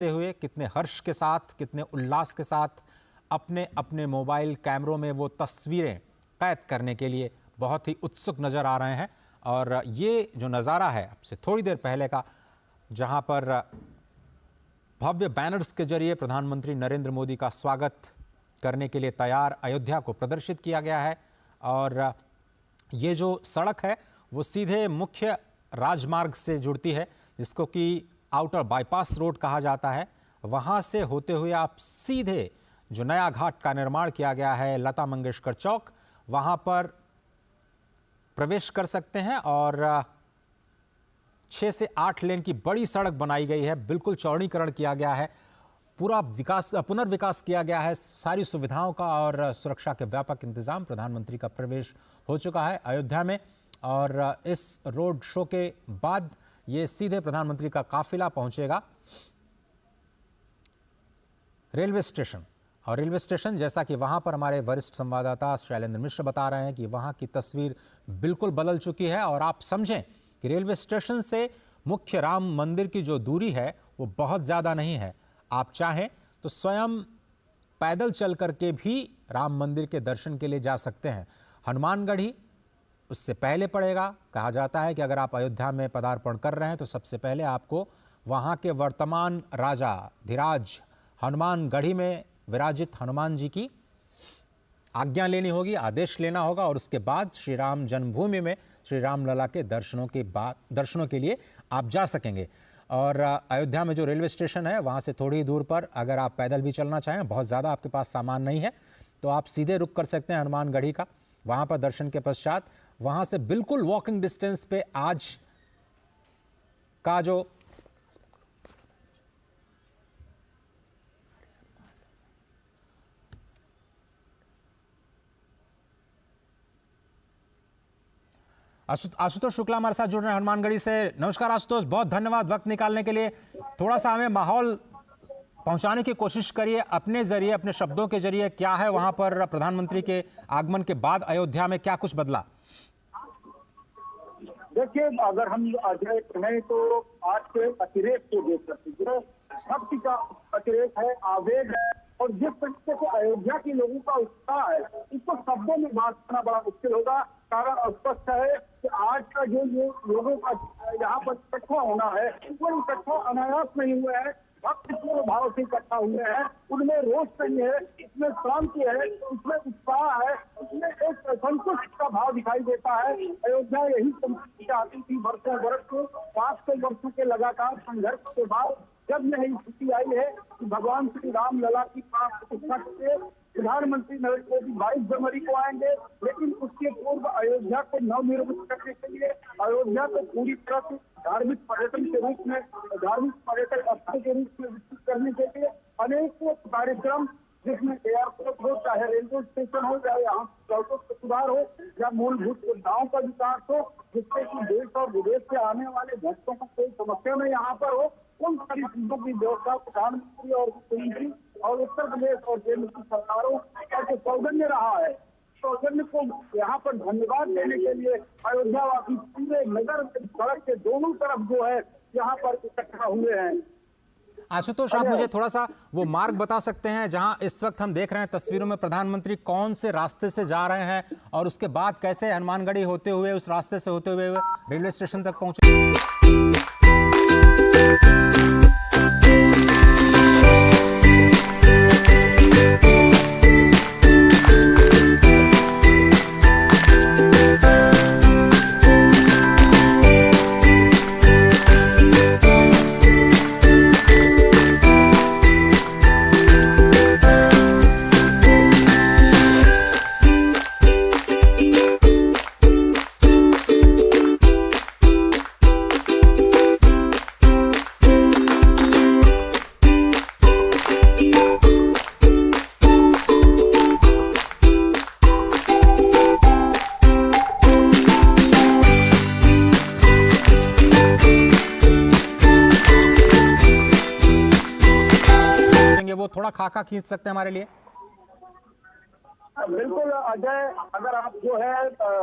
हुए कितने हर्ष के साथ, कितने उल्लास के साथ अपने अपने मोबाइल कैमरों में वो तस्वीरें कैद करने के लिए बहुत ही उत्सुक नजर आ रहे हैं। और ये जो नज़ारा है आपसे थोड़ी देर पहले का, जहां पर भव्य बैनर्स के जरिए प्रधानमंत्री नरेंद्र मोदी का स्वागत करने के लिए तैयार अयोध्या को प्रदर्शित किया गया है। और ये जो सड़क है वो सीधे मुख्य राजमार्ग से जुड़ती है, जिसको कि आउटर बाईपास रोड कहा जाता है। वहां से होते हुए आप सीधे जो नया घाट का निर्माण किया गया है लता मंगेशकर चौक, वहां पर प्रवेश कर सकते हैं। और 6 से 8 लेन की बड़ी सड़क बनाई गई है, बिल्कुल चौड़ीकरण किया गया है, पूरा विकास पुनर्विकास किया गया है सारी सुविधाओं का, और सुरक्षा के व्यापक इंतजाम। प्रधानमंत्री का प्रवेश हो चुका है अयोध्या में, और इस रोड शो के बाद ये सीधे प्रधानमंत्री का काफिला पहुंचेगा रेलवे स्टेशन। और रेलवे स्टेशन, जैसा कि वहां पर हमारे वरिष्ठ संवाददाता शैलेंद्र मिश्र बता रहे हैं कि वहां की तस्वीर बिल्कुल बदल चुकी है। और आप समझें कि रेलवे स्टेशन से मुख्य राम मंदिर की जो दूरी है वो बहुत ज्यादा नहीं है। आप चाहें तो स्वयं पैदल चल करके भी राम मंदिर के दर्शन के लिए जा सकते हैं। हनुमानगढ़ी उससे पहले पड़ेगा। कहा जाता है कि अगर आप अयोध्या में पदार्पण कर रहे हैं तो सबसे पहले आपको वहां के वर्तमान राजा धीराज हनुमानगढ़ी में विराजित हनुमान जी की आज्ञा लेनी होगी, आदेश लेना होगा, और उसके बाद श्री राम जन्मभूमि में श्री राम लला के दर्शनों के लिए आप जा सकेंगे। और अयोध्या में जो रेलवे स्टेशन है वहां से थोड़ी दूर पर अगर आप पैदल भी चलना चाहें, बहुत ज़्यादा आपके पास सामान नहीं है, तो आप सीधे रुक कर सकते हैं हनुमानगढ़ी का। वहां पर दर्शन के पश्चात वहां से बिल्कुल वॉकिंग डिस्टेंस पे आज का जो आशुतोष शुक्ला हमारे साथ जुड़ रहे हैं हनुमानगढ़ी से। नमस्कार आशुतोष, बहुत धन्यवाद वक्त निकालने के लिए। थोड़ा सा हमें माहौल पहुंचाने की कोशिश करिए अपने जरिए, अपने शब्दों के जरिए। क्या है वहां पर प्रधानमंत्री के आगमन के बाद अयोध्या में क्या कुछ बदला? देखिए, अगर हम अजय कहें तो आज के अतिरेक को देख सकते हैं, जो भक्ति का अतिरेक है, आवेग है, और जिस तरीके से अयोध्या के लोगों का उत्साह है, इसको शब्दों में बात करना बड़ा मुश्किल होगा। कारण स्पष्ट है कि आज का जो लोगों का यहाँ पर इकट्ठा होना है, वो इकट्ठा अनायास नहीं हुआ है, भक्त पूर्ण भाव से इकट्ठा हुए हैं। उनमें रोष नहीं है, इसमें शांति है, इसमें उत्साह है, इसमें एक संतुष्ट का भाव दिखाई देता है। अयोध्या यही संस्कृति चाहती थी वर्षों वर्ष को, 500 वर्षों के लगातार संघर्ष के बाद जब यह स्थिति आई है कि भगवान श्री राम लला की प्राण प्रतिष्ठा के प्रधानमंत्री नरेंद्र मोदी 22 जनवरी को आएंगे। लेकिन उसके पूर्व अयोध्या को नवनिर्मित करने के लिए, अयोध्या को पूरी तरह से धार्मिक पर्यटन के रूप में, धार्मिक पर्यटक स्थल के रूप में विकसित करने के लिए अनेकों कार्यक्रम, जिसमें एयरपोर्ट हो, चाहे रेलवे स्टेशन हो, चाहे यहाँ सड़कों का सुधार हो, या मूलभूत सुविधाओं का विकास हो, जिससे कि देश और विदेश से आने वाले भक्तों को कोई समस्या न यहाँ पर हो, उन सारी चीजों की व्यवस्था प्रधानमंत्री और मुख्यमंत्री और उत्तर प्रदेश और केंद्र की सरकारों का जो सौजन्य रहा है, सौजन्य को यहाँ पर धन्यवाद देने के लिए अयोध्यावासी पूरे नगर सड़क के दोनों तरफ जो है यहाँ पर इकट्ठा हुए हैं। आशुतोष, आप मुझे थोड़ा सा वो मार्ग बता सकते हैं जहां इस वक्त हम देख रहे हैं तस्वीरों में प्रधानमंत्री कौन से रास्ते से जा रहे हैं, और उसके बाद कैसे हनुमानगढ़ी होते हुए उस रास्ते से होते हुए रेलवे स्टेशन तक पहुंचे? वो थोड़ा खाका खींच सकते हैं हमारे लिए? बिल्कुल अजय, अगर आप जो है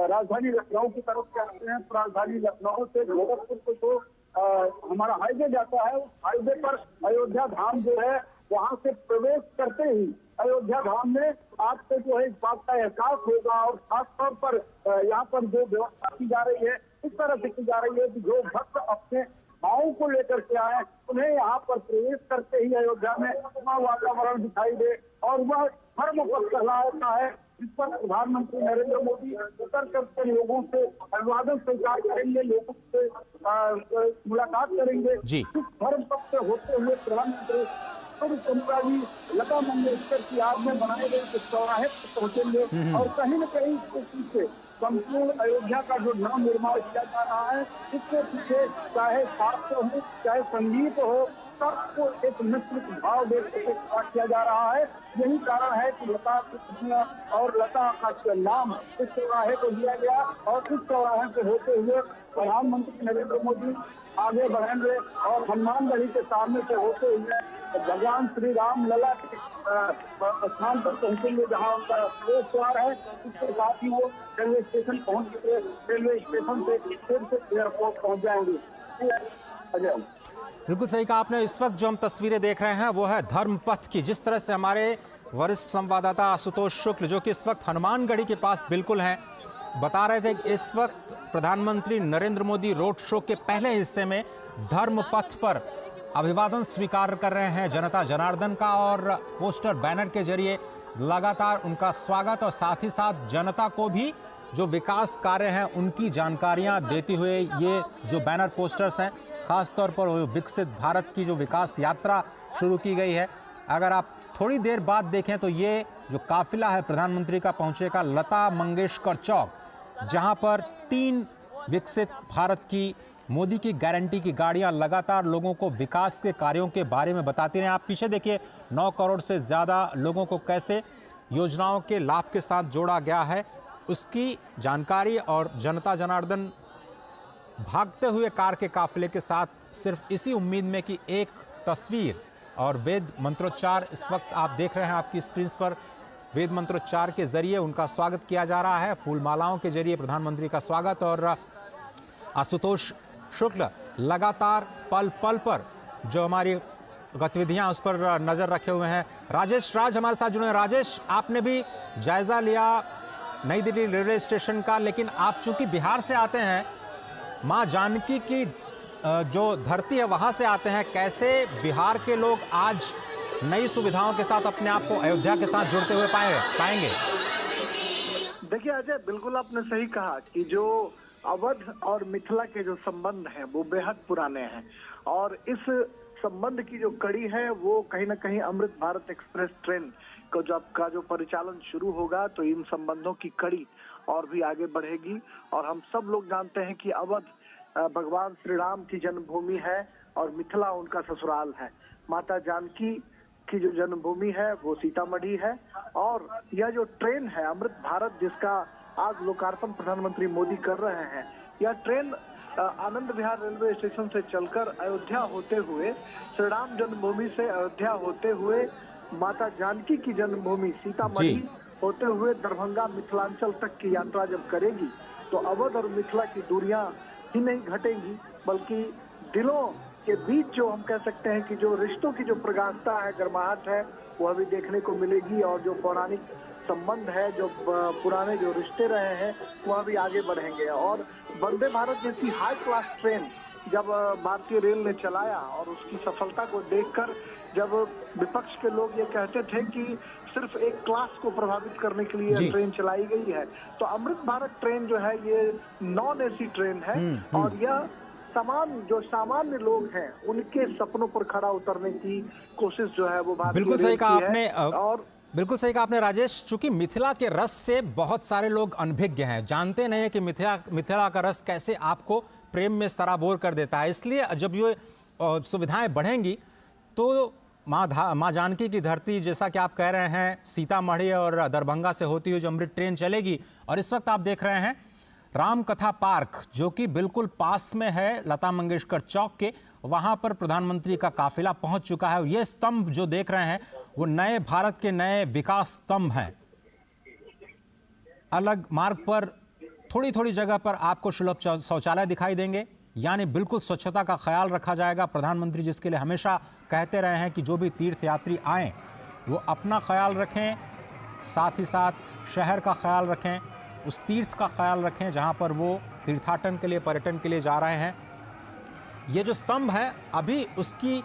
राजधानी लखनऊ की तरफ जाते हैं तो राजधानी लखनऊ से गोरखपुर को तो हमारा हाईवे जाता है, उस हाईवे पर अयोध्या धाम जो है वहां से प्रवेश करते ही अयोध्या धाम में आपको जो है इस बात का एहसास होगा। और खासतौर पर यहाँ पर जो व्यवस्था की जा रही है इस तरह से की जा रही है कि जो भक्त अपने माओं को लेकर के आए उन्हें यहाँ पर प्रवेश करते ही अयोध्या में अपना वातावरण दिखाई दे और वह धर्म पर कहलाता है, जिस पर प्रधानमंत्री नरेंद्र मोदी उतर करके लोगों से अभिवादन स्वीकार करेंगे, लोगों से मुलाकात करेंगे। जी। इस धर्म पक्ष से होते हुए प्रधानमंत्री जी लता मंगेशकर की याद में बनाए गए इस चौराहे पर पहुंचेंगे और कहीं न कहीं इसके पीछे संपूर्ण अयोध्या का जो नव निर्माण किया जा रहा है इसके पीछे चाहे शास्त्र हो चाहे संगीत हो सबको एक मिश्रित भाव देकर किया जा रहा है। यही कारण है कि लता और लता का नाम इस चौराहे को दिया गया और इस चौराहे से होते हुए प्रधानमंत्री नरेंद्र मोदी आगे बढ़ेंगे और हनुमानगढ़ी के सामने से होते हुए भगवान श्री राम लला के स्थान पर पहुंचेंगे जहां उनका प्रवेश द्वार है। इसके साथ ही वो रेलवे स्टेशन पहुंचेंगे, रेलवे स्टेशन से फिर से एयरपोर्ट पहुंच जाएंगे। अजय, बिल्कुल सही कहा आपने। इस वक्त जो हम तस्वीरें देख रहे हैं वो है धर्मपथ की, जिस तरह से हमारे वरिष्ठ संवाददाता आशुतोष शुक्ल जो कि इस वक्त हनुमानगढ़ी के पास बिल्कुल हैं, बता रहे थे कि इस वक्त प्रधानमंत्री नरेंद्र मोदी रोड शो के पहले हिस्से में धर्मपथ पर अभिवादन स्वीकार कर रहे हैं जनता जनार्दन का और पोस्टर बैनर के जरिए लगातार उनका स्वागत और साथ ही साथ जनता को भी जो विकास कार्य हैं उनकी जानकारियां देते हुए ये जो बैनर पोस्टर्स हैं खासतौर पर विकसित भारत की जो विकास यात्रा शुरू की गई है। अगर आप थोड़ी देर बाद देखें तो ये जो काफिला है प्रधानमंत्री का पहुंचेगा लता मंगेशकर चौक, जहां पर 3 विकसित भारत की मोदी की गारंटी की गाड़ियां लगातार लोगों को विकास के कार्यों के बारे में बताती रहे। आप पीछे देखिए 9 करोड़ से ज़्यादा लोगों को कैसे योजनाओं के लाभ के साथ जोड़ा गया है, उसकी जानकारी और जनता जनार्दन भागते हुए कार के काफिले के साथ सिर्फ इसी उम्मीद में कि एक तस्वीर और वेद मंत्रोच्चार इस वक्त आप देख रहे हैं आपकी स्क्रीन पर, वेद मंत्रोच्चार के जरिए उनका स्वागत किया जा रहा है, फूल मालाओं के जरिए प्रधानमंत्री का स्वागत। और आशुतोष शुक्ल लगातार पल पल पर जो हमारी गतिविधियां उस पर नजर रखे हुए हैं। राजेश राज हमारे साथ जुड़े हैं। राजेश, आपने भी जायजा लिया नई दिल्ली रेलवे स्टेशन का, लेकिन आप चूंकि बिहार से आते हैं, मां जानकी की जो धरती है वहां से आते हैं, कैसे बिहार के लोग आज नई सुविधाओं के साथ अपने आप को अयोध्या के साथ जुड़ते हुए पाएंगे? देखिए अजय, बिल्कुल आपने सही कहा कि जो अवध और मिथिला के जो संबंध हैं वो बेहद पुराने हैं और इस संबंध की जो कड़ी है वो कहीं ना कहीं अमृत भारत एक्सप्रेस ट्रेन को जो परिचालन शुरू होगा तो इन संबंधों की कड़ी और भी आगे बढ़ेगी। और हम सब लोग जानते हैं कि अवध भगवान श्री राम की जन्मभूमि है और मिथिला उनका ससुराल है। माता जानकी की जो जन्मभूमि है वो सीतामढ़ी है और यह जो ट्रेन है अमृत भारत जिसका आज लोकार्पण प्रधानमंत्री मोदी कर रहे हैं, यह train Anand Vihar railway station से चलकर अयोध्या होते हुए श्री राम जन्मभूमि से अयोध्या होते हुए माता जानकी की जन्मभूमि सीतामढ़ी होते हुए दरभंगा मिथिलांचल तक की यात्रा जब करेगी तो अवध और मिथिला की दूरियां ही नहीं घटेंगी बल्कि दिलों के बीच जो हम कह सकते हैं कि जो रिश्तों की जो प्रगाढ़ता है, गर्माहट है, वह भी देखने को मिलेगी और जो पौराणिक संबंध है, जो पुराने जो रिश्ते रहे हैं वह भी आगे बढ़ेंगे। और वंदे भारत जैसी हाई क्लास ट्रेन जब भारतीय रेल ने चलाया और उसकी सफलता को देखकर जब विपक्ष के लोग ये कहते थे कि सिर्फ एक क्लास को प्रभावित करने के लिए ट्रेन चलाई गई है, तो अमृत भारत ट्रेन जो है ये नॉन एसी ट्रेन है और यह जो सामान्य लोग हैं उनके सपनों पर खड़ा उतरने की कोशिश जो है वो भारतीय बिल्कुल सही कहा आपने। और बिल्कुल सही कहा आपने राजेश, चूंकि मिथिला के रस से बहुत सारे लोग अनभिज्ञ हैं, जानते नहीं है कि मिथिला का रस कैसे आपको प्रेम में सराबोर कर देता है। इसलिए जब ये सुविधाएं बढ़ेंगी तो माँ जानकी की धरती, जैसा कि आप कह रहे हैं, सीतामढ़ी और दरभंगा से होती हुई जो अमृत ट्रेन चलेगी। और इस वक्त आप देख रहे हैं राम कथा पार्क जो कि बिल्कुल पास में है लता मंगेशकर चौक के, वहां पर प्रधानमंत्री का काफिला पहुंच चुका है। ये स्तंभ जो देख रहे हैं वो नए भारत के नए विकास स्तंभ हैं। अलग मार्ग पर थोड़ी थोड़ी जगह पर आपको सुलभ शौचालय दिखाई देंगे, यानी बिल्कुल स्वच्छता का ख्याल रखा जाएगा। प्रधानमंत्री जिसके लिए हमेशा कहते रहे हैं कि जो भी तीर्थयात्री आएँ वो अपना ख्याल रखें, साथ ही साथ शहर का ख्याल रखें, उस तीर्थ का ख्याल रखें जहाँ पर वो तीर्थाटन के लिए, पर्यटन के लिए जा रहे हैं। ये जो स्तंभ है अभी उसकी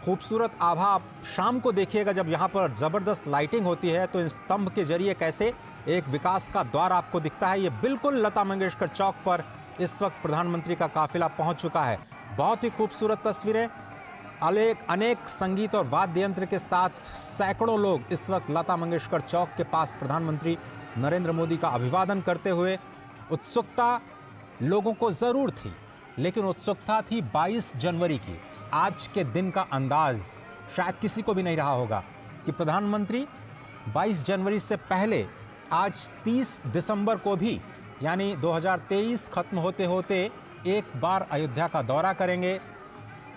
खूबसूरत आभा आप शाम को देखिएगा जब यहाँ पर ज़बरदस्त लाइटिंग होती है तो इन स्तंभ के जरिए कैसे एक विकास का द्वार आपको दिखता है। ये बिल्कुल लता मंगेशकर चौक पर इस वक्त प्रधानमंत्री का काफिला पहुंच चुका है। बहुत ही खूबसूरत तस्वीरें, अनेक संगीत और वाद्य यंत्र के साथ सैकड़ों लोग इस वक्त लता मंगेशकर चौक के पास प्रधानमंत्री नरेंद्र मोदी का अभिवादन करते हुए। उत्सुकता लोगों को जरूर थी, लेकिन उत्सुकता थी 22 जनवरी की। आज के दिन का अंदाज शायद किसी को भी नहीं रहा होगा कि प्रधानमंत्री 22 जनवरी से पहले आज 30 दिसंबर को भी, यानी 2023 खत्म होते होते एक बार अयोध्या का दौरा करेंगे।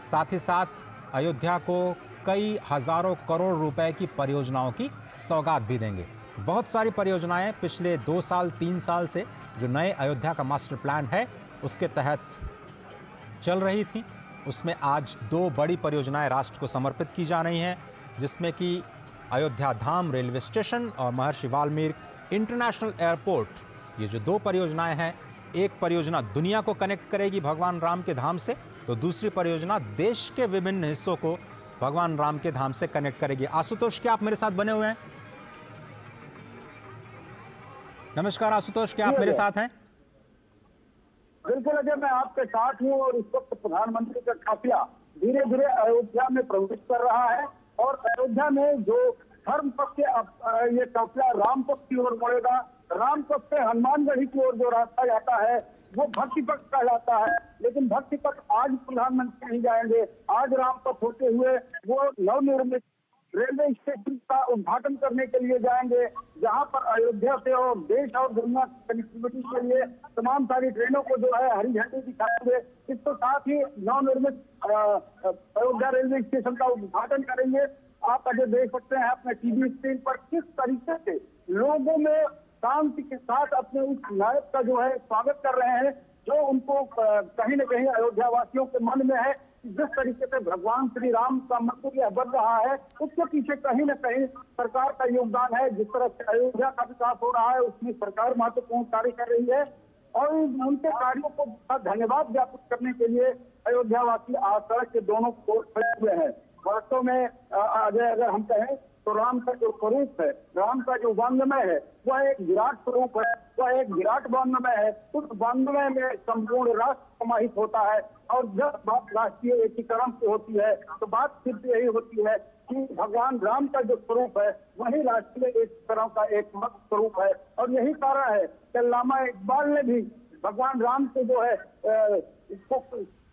साथ ही साथ अयोध्या को कई हजारों करोड़ रुपए की परियोजनाओं की सौगात भी देंगे। बहुत सारी परियोजनाएं पिछले 2 साल 3 साल से जो नए अयोध्या का मास्टर प्लान है उसके तहत चल रही थी, उसमें आज 2 बड़ी परियोजनाएं राष्ट्र को समर्पित की जा रही हैं, जिसमें कि अयोध्या धाम रेलवे स्टेशन और महर्षि वाल्मीकि इंटरनेशनल एयरपोर्ट। ये जो 2 परियोजनाएं हैं, एक परियोजना दुनिया को कनेक्ट करेगी भगवान राम के धाम से, तो दूसरी परियोजना देश के विभिन्न हिस्सों को भगवान राम के धाम से कनेक्ट करेगी। आशुतोष, क्या आप मेरे साथ बने हुए हैं? नमस्कार आशुतोष, क्या आप मेरे साथ हैं? बिल्कुल अजय, मैं आपके साथ हूँ और इस वक्त प्रधानमंत्री का काफिला धीरे धीरे अयोध्या में प्रवेश कर रहा है और अयोध्या में जो धर्म पक्ष से ये काफिला राम पक्ष की ओर मुड़ेगा। राम पक्ष से हनुमानगढ़ी की ओर जो रास्ता जाता है वो भक्ति पथ कहलाता है, लेकिन भक्ति पथ आज प्रधानमंत्री नहीं जाएंगे। आज राम पथ होते हुए वो नवनिर्मित रेलवे स्टेशन का उद्घाटन करने के लिए जाएंगे, जहां पर अयोध्या से और देश और दुनिया की कनेक्टिविटी के लिए तमाम सारी ट्रेनों को जो है हरी झंडी दिखाएंगे। इसके साथ ही नवनिर्मित अयोध्या रेलवे स्टेशन का उद्घाटन करेंगे। आप अजय देख सकते हैं अपने टीवी स्क्रीन पर किस तरीके से लोगों में शांति के साथ अपने उस नायक का जो है स्वागत कर रहे हैं, जो उनको कहीं न कहीं अयोध्या वासियों के मन में है। जिस तरीके से भगवान श्री राम का मंदिर बन रहा है उसके पीछे कहीं न कहीं सरकार का योगदान है। जिस तरह से अयोध्या का विकास हो रहा है उसमें सरकार महत्वपूर्ण कार्य कर रही है और उनके कार्यों को धन्यवाद ज्ञापित करने के लिए अयोध्या वासी आज सड़क के दोनों ओर खड़े हुए हैं। वास्तव में अगर हम कहें तो राम का जो स्वरूप है, राम का जो वांग्मय है वह एक विराट स्वरूप है, वह एक विराट वांग्मय है। उस वांग्मय में संपूर्ण राष्ट्र समाहित होता है और जब बात राष्ट्रीय एकीकरण की होती है तो बात सिर्फ यही होती है कि भगवान राम का जो स्वरूप है वही राष्ट्रीय एकीकरण का एक मत स्वरूप है। और यही कारण है कि अल्लामा इकबाल ने भी भगवान राम को जो है इसको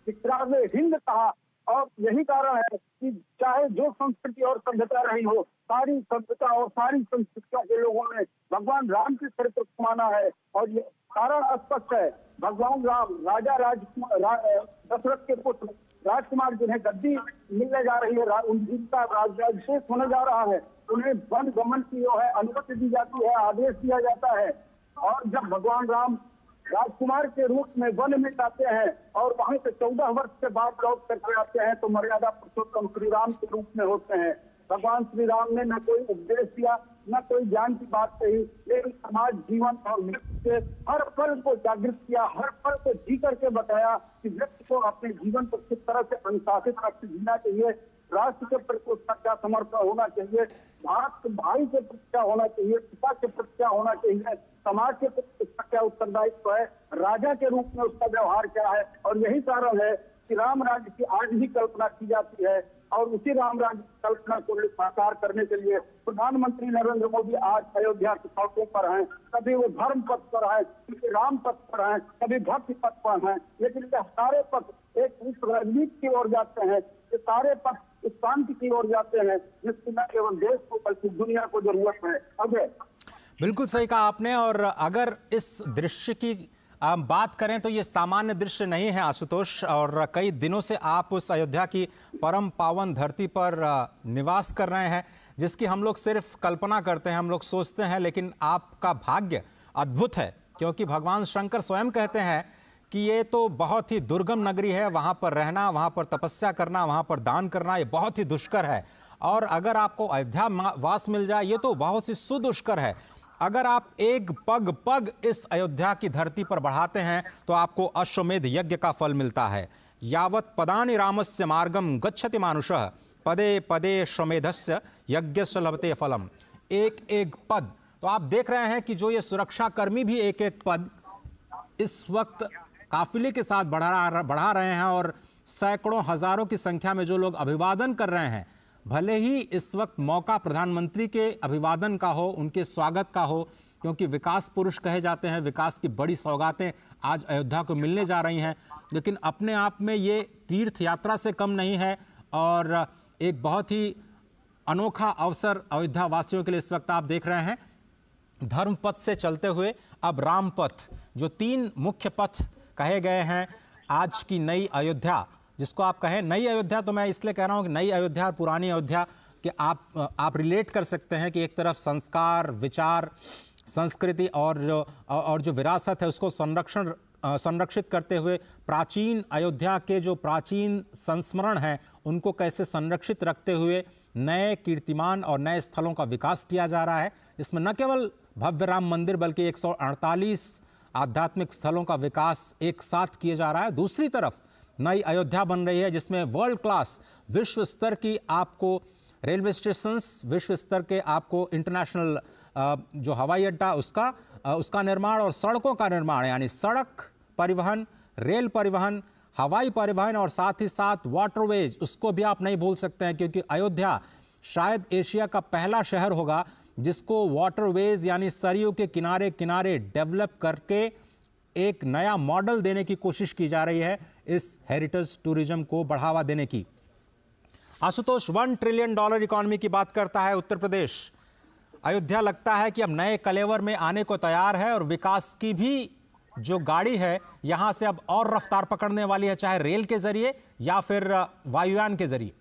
इकरार हिंद कहा। और यही कारण है कि चाहे जो संस्कृति और सभ्यता रही हो, सारी सभ्यता और सारी संस्कृतियों के लोगों ने भगवान राम के चरित्र को माना है। और ये कारण स्पष्ट है, भगवान राम राजा दशरथ के पुत्र राजकुमार जिन्हें गद्दी मिलने जा रही है, उनका राज्याभिषेक होने जा रहा है, उन्हें वन गमन की जो है अनुमति दी जाती है, आदेश दिया जाता है। और जब भगवान राम राजकुमार के रूप में वन में जाते हैं और वहां से 14 वर्ष के बाद लौट करके आते हैं तो मर्यादा पुरुषोत्तम श्री राम के रूप में होते हैं। भगवान श्री राम ने न कोई उपदेश दिया, न कोई ज्ञान की बात कही, लेकिन समाज, जीवन और मृत्यु से हर पल को जागृत किया, हर पल को जी करके बताया कि व्यक्ति को अपने जीवन को किस तरह से अनुशासित रख जीना चाहिए, राष्ट्र के प्रति उसका क्या समर्पण होना चाहिए, भारत भाई के प्रति क्या होना चाहिए, पिता के प्रति क्या होना चाहिए, समाज के प्रति उसका क्या उत्तरदायित्व है, राजा के रूप में उसका व्यवहार क्या है। और यही कारण है कि राम राज्य की आज भी कल्पना की जाती है और उसी राम राज्य की कल्पना को साकार करने के लिए प्रधानमंत्री नरेंद्र मोदी आज अयोध्या के सड़कों पर हैं। कभी वो धर्म पथ पर है, कभी राम पथ पर है, कभी भक्ति पथ पर हैं, लेकिन ये सारे पथ एक राजनीति की ओर जाते हैं। ये सारे पथ इस शांति की ओर जाते हैं जिसकी न केवल देश को बल्कि दुनिया को जरूरत है। अजय, बिल्कुल सही कहा आपने। और अगर इस दृश्य की बात करें तो ये सामान्य दृश्य नहीं है आशुतोष, और कई दिनों से आप उस अयोध्या की परम पावन धरती पर निवास कर रहे हैं जिसकी हम लोग सिर्फ कल्पना करते हैं, हम लोग सोचते हैं, लेकिन आपका भाग्य अद्भुत है क्योंकि भगवान शंकर स्वयं कहते हैं कि ये तो बहुत ही दुर्गम नगरी है, वहाँ पर रहना, वहाँ पर तपस्या करना, वहाँ पर दान करना ये बहुत ही दुष्कर है। और अगर आपको अयोध्या वास मिल जाए ये तो बहुत ही सुदुष्कर है। अगर आप एक पग पग इस अयोध्या की धरती पर बढ़ाते हैं तो आपको अश्वमेध यज्ञ का फल मिलता है। यावत् पदानि रामस्य मार्गम गच्छति मानुषः पदे पदे श्वमेधस्य यज्ञस्य लभते फलम। एक एक पद, तो आप देख रहे हैं कि जो ये सुरक्षा कर्मी भी एक एक पद इस वक्त काफिले के साथ बढ़ा रहे हैं और सैकड़ों हजारों की संख्या में जो लोग अभिवादन कर रहे हैं। भले ही इस वक्त मौका प्रधानमंत्री के अभिवादन का हो, उनके स्वागत का हो, क्योंकि विकास पुरुष कहे जाते हैं, विकास की बड़ी सौगातें आज अयोध्या को मिलने जा रही हैं, लेकिन अपने आप में ये तीर्थ यात्रा से कम नहीं है और एक बहुत ही अनोखा अवसर अयोध्या वासियों के लिए इस वक्त आप देख रहे हैं। धर्म पथ से चलते हुए अब राम पथ, जो 3 मुख्य पथ कहे गए हैं आज की नई अयोध्या, जिसको आप कहें नई अयोध्या, तो मैं इसलिए कह रहा हूं कि नई अयोध्या और पुरानी अयोध्या कि आप रिलेट कर सकते हैं कि एक तरफ संस्कार, विचार, संस्कृति और जो विरासत है उसको संरक्षित करते हुए प्राचीन अयोध्या के जो प्राचीन संस्मरण हैं उनको कैसे संरक्षित रखते हुए नए कीर्तिमान और नए स्थलों का विकास किया जा रहा है। इसमें न केवल भव्य राम मंदिर बल्कि 148 आध्यात्मिक स्थलों का विकास एक साथ किया जा रहा है। दूसरी तरफ नई अयोध्या बन रही है जिसमें वर्ल्ड क्लास विश्व स्तर की आपको रेलवे स्टेशंस, विश्व स्तर के आपको इंटरनेशनल जो हवाई अड्डा उसका निर्माण और सड़कों का निर्माण, यानी सड़क परिवहन, रेल परिवहन, हवाई परिवहन और साथ ही साथ वाटरवेज, उसको भी आप नहीं भूल सकते हैं क्योंकि अयोध्या शायद एशिया का पहला शहर होगा जिसको वाटरवेज यानी सरयू के किनारे किनारे डेवलप करके एक नया मॉडल देने की कोशिश की जा रही है इस हेरिटेज टूरिज्म को बढ़ावा देने की। आशुतोष, $1 ट्रिलियन इकोनॉमी की बात करता है उत्तर प्रदेश। अयोध्या लगता है कि अब नए कलेवर में आने को तैयार है और विकास की भी जो गाड़ी है यहां से अब और रफ्तार पकड़ने वाली है, चाहे रेल के जरिए या फिर वायुयान के जरिए।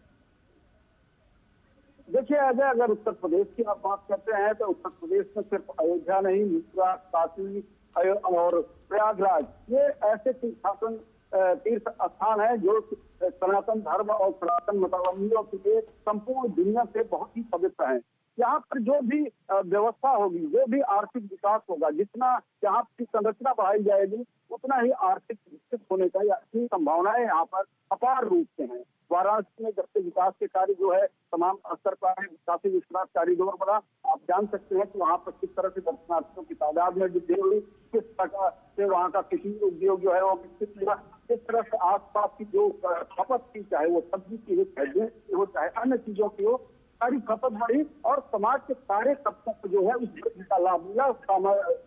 देखिए अजय, अगर उत्तर प्रदेश की आप बात करते हैं तो उत्तर प्रदेश में सिर्फ अयोध्या नहीं, मथुरा, काशी और प्रयागराज ये ऐसे तीर्थ स्थान है जो सनातन धर्म और सनातन मतावलंबियों के लिए संपूर्ण दुनिया से बहुत ही पवित्र है। यहाँ पर जो भी व्यवस्था होगी, जो भी आर्थिक विकास होगा, जितना यहाँ की संरचना बढ़ाई जाएगी उतना ही आर्थिक विकसित होने का अच्छी संभावनाएं यहाँ पर अपार रूप से हैं। वाराणसी में जब से विकास के कार्य जो है तमाम स्तर पर है, काशी विश्वनाथ कॉरिडोर बना, आप जान सकते हैं कि वहाँ पर किस तरह से दर्शनार्थियों की तादाद में वृद्धि हुई, किस प्रकार से वहाँ का कृषि उद्योग जो है वो विकसित हुआ, किस तरह से आसपास की जो खपत की, चाहे वो सब्जी की हो चाहे अन्य चीजों की हो, सारी खपत बढ़ी और समाज के सारे तबकों को जो है उस वृद्धि का लाभ मिला,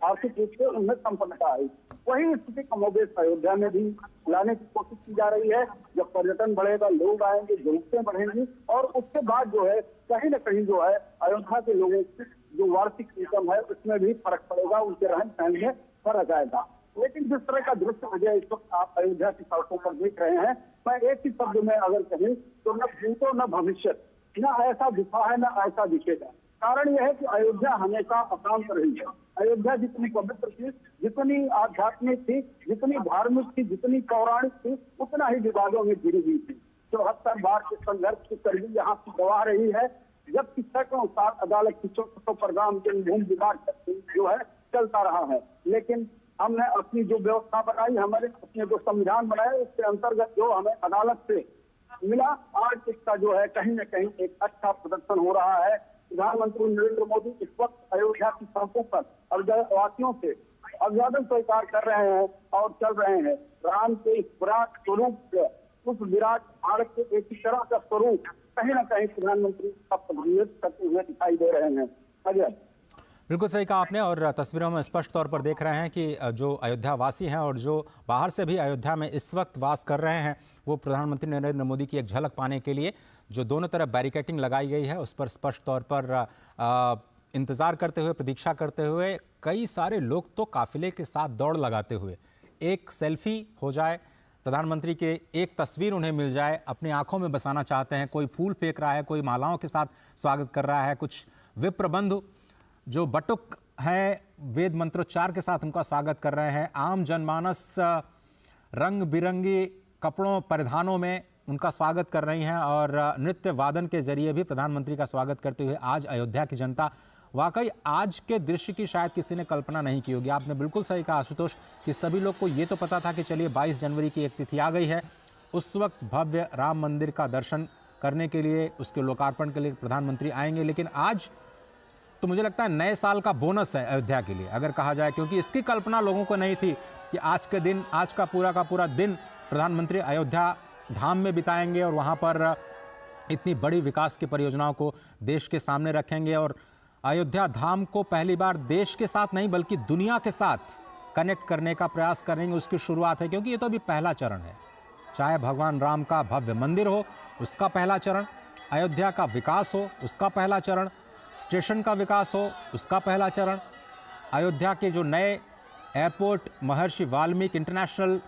आर्थिक रूप से उन्हें संपन्नता आई। वही स्थिति कमोबेश अयोध्या में भी लाने की कोशिश की जा रही है। जब पर्यटन बढ़ेगा, लोग आएंगे, जरूरतें बढ़ेंगी और उसके बाद जो है कहीं न कहीं जो है अयोध्या के लोगों की जो वार्षिक इनकम है उसमें भी फर्क पड़ेगा, उनके रहन सहन में फर्क आएगा। लेकिन जिस तरह का दृश्य अजय इस वक्त आप अयोध्या की सड़कों पर देख रहे हैं, मैं एक ही शब्द में अगर कहें तो न भूतो न भविष्य, न ऐसा दिखा है न ऐसा दिखेगा। कारण यह है कि अयोध्या हमेशा अशांत रही है। अयोध्या जितनी पवित्र थी, जितनी आध्यात्मिक थी, जितनी धार्मिक थी, जितनी पौराणिक थी, उतना ही विवादों में घिरी हुई थी। 74 बार के संघर्ष की करगी यहाँ की गवाह रही है, जबकि सैकड़ों साल अदालत की चौकों पर गांव के विवाद जो है चलता रहा है। लेकिन हमने अपनी जो व्यवस्था बनाई, हमारे अपने जो संविधान बनाए, उसके अंतर्गत जो हमें अदालत से मिला, आज इसका जो है कहीं न कहीं एक अच्छा प्रदर्शन हो रहा है। प्रधानमंत्री नरेंद्र मोदी इस वक्त अयोध्या की सड़कों पर अयोध्यावासियों से अभिवादन स्वीकार कर रहे हैं और चल रहे हैं। राम के इस विराट स्वरूप, उस विराट भारत के एक तरह का स्वरूप कहीं न कहीं प्रधानमंत्री का प्रतिनिधित्व करते हुए दिखाई दे रहे हैं। अजय, बिल्कुल सही कहा आपने और तस्वीरों में स्पष्ट तौर पर देख रहे हैं कि जो अयोध्या वासी हैं और जो बाहर से भी अयोध्या में इस वक्त वास कर रहे हैं वो प्रधानमंत्री नरेंद्र मोदी की एक झलक पाने के लिए जो दोनों तरफ बैरिकेडिंग लगाई गई है उस पर स्पष्ट तौर पर इंतज़ार करते हुए, प्रतीक्षा करते हुए कई सारे लोग तो काफिले के साथ दौड़ लगाते हुए एक सेल्फी हो जाए, प्रधानमंत्री के एक तस्वीर उन्हें मिल जाए, अपनी आंखों में बसाना चाहते हैं। कोई फूल फेंक रहा है, कोई मालाओं के साथ स्वागत कर रहा है, कुछ विप्र बंधु जो बटुक हैं वेद मंत्रोच्चार के साथ उनका स्वागत कर रहे हैं। आम जनमानस रंग बिरंगी कपड़ों परिधानों में उनका स्वागत कर रही हैं और नृत्य वादन के जरिए भी प्रधानमंत्री का स्वागत करते हुए आज अयोध्या की जनता, वाकई आज के दृश्य की शायद किसी ने कल्पना नहीं की होगी। आपने बिल्कुल सही कहा आशुतोष कि सभी लोग को ये तो पता था कि चलिए 22 जनवरी की एक तिथि आ गई है, उस वक्त भव्य राम मंदिर का दर्शन करने के लिए, उसके लोकार्पण के लिए प्रधानमंत्री आएंगे, लेकिन आज तो मुझे लगता है नए साल का बोनस है अयोध्या के लिए अगर कहा जाए, क्योंकि इसकी कल्पना लोगों को नहीं थी कि आज के दिन, आज का पूरा दिन प्रधानमंत्री अयोध्या धाम में बिताएंगे और वहाँ पर इतनी बड़ी विकास की परियोजनाओं को देश के सामने रखेंगे और अयोध्या धाम को पहली बार देश के साथ नहीं बल्कि दुनिया के साथ कनेक्ट करने का प्रयास करेंगे। उसकी शुरुआत है, क्योंकि ये तो अभी पहला चरण है। चाहे भगवान राम का भव्य मंदिर हो, उसका पहला चरण, अयोध्या का विकास हो, उसका पहला चरण, स्टेशन का विकास हो, उसका पहला चरण, अयोध्या के जो नए एयरपोर्ट महर्षि वाल्मीकि इंटरनेशनल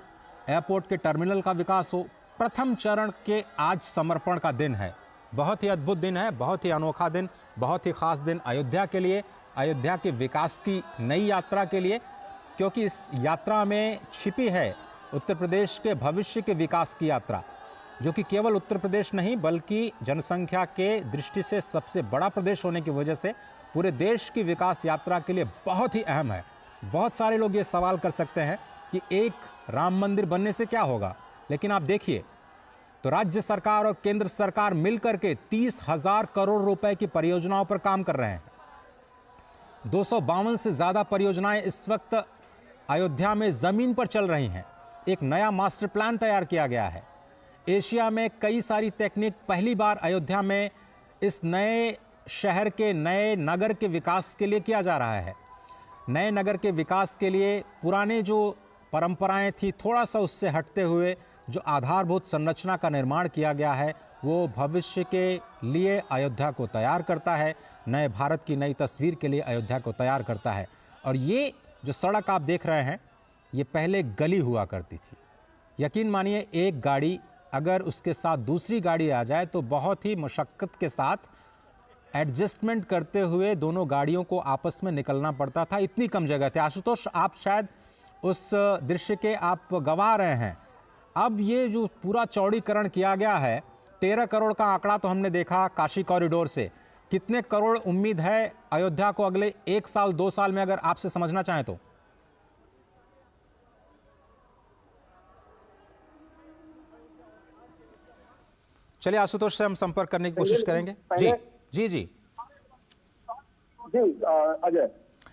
एयरपोर्ट के टर्मिनल का विकास हो, प्रथम चरण के आज समर्पण का दिन है। बहुत ही अद्भुत दिन है, बहुत ही अनोखा दिन, बहुत ही खास दिन अयोध्या के लिए, अयोध्या के विकास की नई यात्रा के लिए, क्योंकि इस यात्रा में छिपी है उत्तर प्रदेश के भविष्य के विकास की यात्रा, जो कि केवल उत्तर प्रदेश नहीं बल्कि जनसंख्या के दृष्टि से सबसे बड़ा प्रदेश होने की वजह से पूरे देश की विकास यात्रा के लिए बहुत ही अहम है। बहुत सारे लोग ये सवाल कर सकते हैं कि एक राम मंदिर बनने से क्या होगा, लेकिन आप देखिए तो राज्य सरकार और केंद्र सरकार मिलकर के 30,000 करोड़ रुपए की परियोजनाओं पर काम कर रहे हैं। 252 से ज़्यादा परियोजनाएं इस वक्त अयोध्या में ज़मीन पर चल रही हैं। एक नया मास्टर प्लान तैयार किया गया है। एशिया में कई सारी टेक्निक पहली बार अयोध्या में इस नए शहर के, नए नगर के विकास के लिए किया जा रहा है। नए नगर के विकास के लिए पुराने जो परंपराएं थी, थोड़ा सा उससे हटते हुए जो आधारभूत संरचना का निर्माण किया गया है, वो भविष्य के लिए अयोध्या को तैयार करता है, नए भारत की नई तस्वीर के लिए अयोध्या को तैयार करता है। और ये जो सड़क आप देख रहे हैं, ये पहले गली हुआ करती थी। यकीन मानिए, एक गाड़ी अगर उसके साथ दूसरी गाड़ी आ जाए तो बहुत ही मशक्क़त के साथ एडजस्टमेंट करते हुए दोनों गाड़ियों को आपस में निकलना पड़ता था, इतनी कम जगह थी। आशुतोष, आप शायद उस दृश्य के आप गवा रहे हैं। अब ये जो पूरा चौड़ीकरण किया गया है, 13 करोड़ का आंकड़ा तो हमने देखा काशी कॉरिडोर से। कितने करोड़ उम्मीद है अयोध्या को अगले 1 साल 2 साल में, अगर आपसे समझना चाहें तो? चलिए आशुतोष से हम संपर्क करने की कोशिश करेंगे। जी जी जी जी अजय,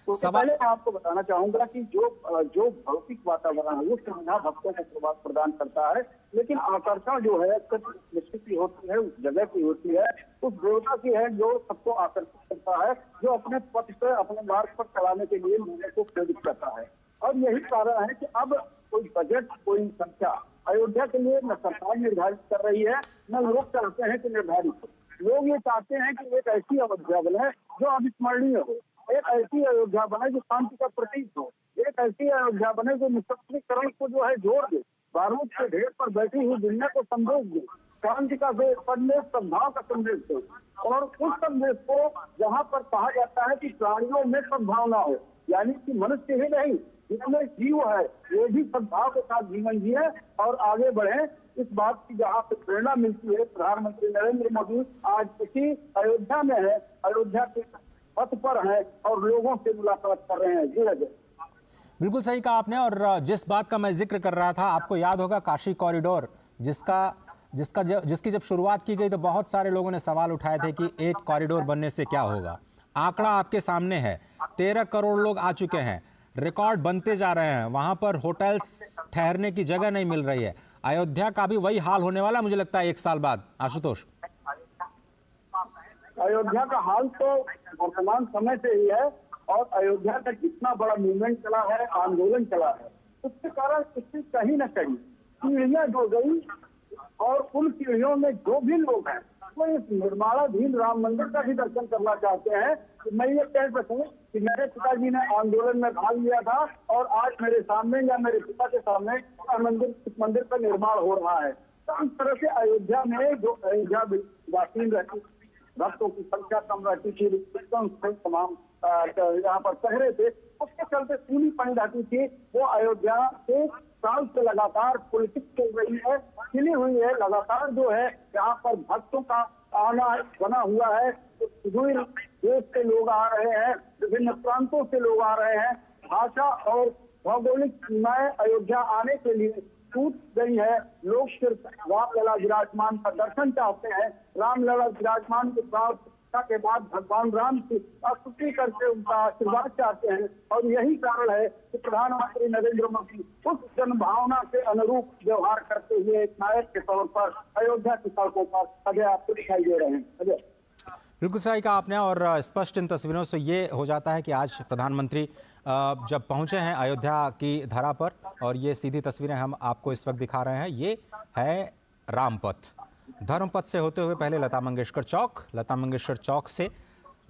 तो पहले मैं आपको बताना चाहूंगा कि जो भौतिक वातावरण है वो श्रद्धा भक्तों को प्रभाव प्रदान करता है, लेकिन आकर्षण जो है निश्चित होती है, उस जगह की होती है, उस देवता की है जो सबको आकर्षित करता है, जो अपने पथ पर, अपने मार्ग पर चलाने के लिए लोगों को प्रेरित करता है। और यही कारण है कि अब कोई बजट, कोई संख्या अयोध्या के लिए न सरकार निर्धारित कर रही है, न लोग चाहते हैं कि निर्धारित हो। लोग ये चाहते हैं कि एक ऐसी अयोध्या बने जो अविस्मरणीय हो, एक ऐसी अयोध्या बने जो शांति का प्रतीक हो, एक ऐसी अयोध्या बने जो निशस्त्रीकरण को जो है जोड़ दे, बारूद के ढेर पर बैठी हुई दुनिया को संदेश दे, शांति का संदेश, सद्भाव का संदेश दे। और उस संदेश को जहाँ पर कहा जाता है कि प्राणियों में सद्भावना हो, यानी कि मनुष्य ही नहीं, जिसमें जीव है ये भी सद्भाव के साथ जीवन जिए और आगे बढ़े, इस बात की जहाँ पे प्रेरणा मिलती है। प्रधानमंत्री नरेंद्र मोदी आज इसी अयोध्या में है, अयोध्या के पथ पर है और लोगों से मुलाकात कर रहे हैं। जी अजय, बिल्कुल सही कहा आपने। और जिस बात का मैं जिक्र कर रहा था, आपको याद होगा काशी कॉरिडोर, जिसकी जब शुरुआत की गई तो बहुत सारे लोगों ने सवाल उठाए थे कि एक कॉरिडोर बनने से क्या होगा। आंकड़ा आपके सामने है, 13 करोड़ लोग आ चुके हैं, रिकॉर्ड बनते जा रहे हैं, वहां पर होटल्स ठहरने की जगह नहीं मिल रही है। अयोध्या का भी वही हाल होने वाला मुझे लगता है 1 साल बाद। आशुतोष, अयोध्या का हाल तो वर्तमान समय से ही है और अयोध्या का जितना बड़ा मूवमेंट चला है, आंदोलन चला है, उसके कारण इसकी कहीं न कहीं सीढ़ियां जुड़ गई और उन सीढ़ियों में जो भी लोग हैं वो इस निर्माणाधीन राम मंदिर का भी दर्शन करना चाहते हैं। तो मैं ये कह सकूं कि मेरे पिताजी ने आंदोलन में भाग लिया था और आज मेरे सामने या मेरे पिता के सामने इस मंदिर का निर्माण हो रहा है। तो इस तरह से अयोध्या में जो अयोध्या वासी रहती, भक्तों की संख्या कम रहती थी, तमाम यहाँ पर पहरे थे, उसके चलते सूनी पड़ी रहती थी, वो अयोध्या से साल से लगातार पॉलिटिक्स चल रही है, खिली हुई है। लगातार जो है यहाँ पर भक्तों का आना बना हुआ है। सुदूर देश से लोग आ रहे हैं, विभिन्न प्रांतों से लोग आ रहे हैं। भाषा और भौगोलिक सीमाएं अयोध्या आने के लिए टूट गई है। लोग सिर्फ रामलला विराजमान का दर्शन चाहते हैं। रामलला विराजमान के के बाद भगवान राम की स्तुति करके उनका आशीर्वाद चाहते हैं। और यही कारण है कि प्रधानमंत्री नरेंद्र मोदी उस जनभावना के अनुरूप व्यवहार करते हुए एक नायक के तौर पर अयोध्या की सड़कों पर अजय आपको दिखाई दे रहे हैं। अजय, बिल्कुल सही कहा आपने। और स्पष्ट इन तस्वीरों से ये हो जाता है कि आज प्रधानमंत्री जब पहुंचे हैं अयोध्या की धरा पर, और ये सीधी तस्वीरें हम आपको इस वक्त दिखा रहे हैं, ये है रामपथ। धर्मपथ से होते हुए पहले लता मंगेशकर चौक, लता मंगेशकर चौक से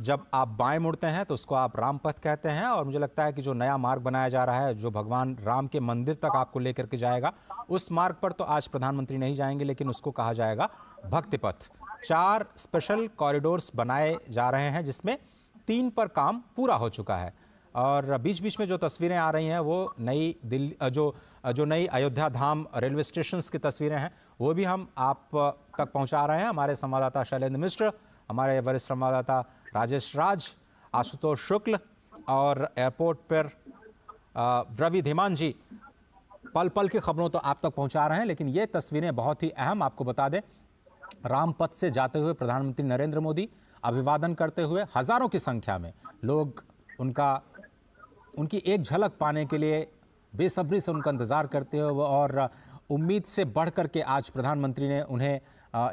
जब आप बाएं मुड़ते हैं तो उसको आप रामपथ कहते हैं। और मुझे लगता है कि जो नया मार्ग बनाया जा रहा है, जो भगवान राम के मंदिर तक आपको लेकर के जाएगा, उस मार्ग पर तो आज प्रधानमंत्री नहीं जाएंगे, लेकिन उसको कहा जाएगा भक्ति पथ। 4 स्पेशल कॉरिडोर्स बनाए जा रहे हैं, जिसमें 3 पर काम पूरा हो चुका है। और बीच बीच में जो तस्वीरें आ रही हैं वो नई दिल्ली जो नई अयोध्या धाम रेलवे स्टेशन की तस्वीरें हैं, वो भी हम आप तक पहुंचा रहे हैं। हमारे संवाददाता शैलेंद्र मिश्र, हमारे वरिष्ठ संवाददाता राजेश राज, आशुतोष शुक्ल और एयरपोर्ट पर रवि धीमान जी पल पल की खबरों तो आप तक पहुंचा रहे हैं। लेकिन ये तस्वीरें बहुत ही अहम, आपको बता दें, रामपथ से जाते हुए प्रधानमंत्री नरेंद्र मोदी अभिवादन करते हुए हजारों की संख्या में लोग उनकी एक झलक पाने के लिए बेसब्री से उनका इंतजार करते हुए, और उम्मीद से बढ़ करके आज प्रधानमंत्री ने उन्हें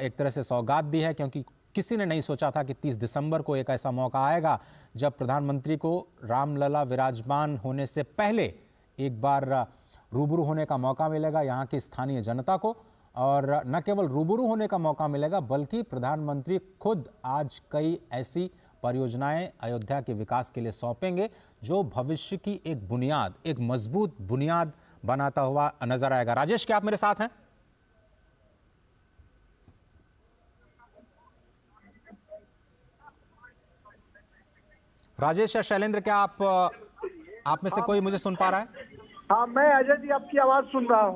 एक तरह से सौगात दी है। क्योंकि किसी ने नहीं सोचा था कि 30 दिसंबर को एक ऐसा मौका आएगा जब प्रधानमंत्री को रामलला विराजमान होने से पहले एक बार रूबरू होने का मौका मिलेगा यहाँ की स्थानीय जनता को। और न केवल रूबरू होने का मौका मिलेगा, बल्कि प्रधानमंत्री खुद आज कई ऐसी परियोजनाएं अयोध्या के विकास के लिए सौंपेंगे जो भविष्य की एक बुनियाद, एक मजबूत बुनियाद बनाता हुआ नजर आएगा। राजेश, क्या आप मेरे साथ हैं? राजेश या शैलेंद्र, क्या आप में से कोई मुझे सुन पा रहा है? हाँ, मैं अजय जी आपकी आवाज सुन रहा हूँ।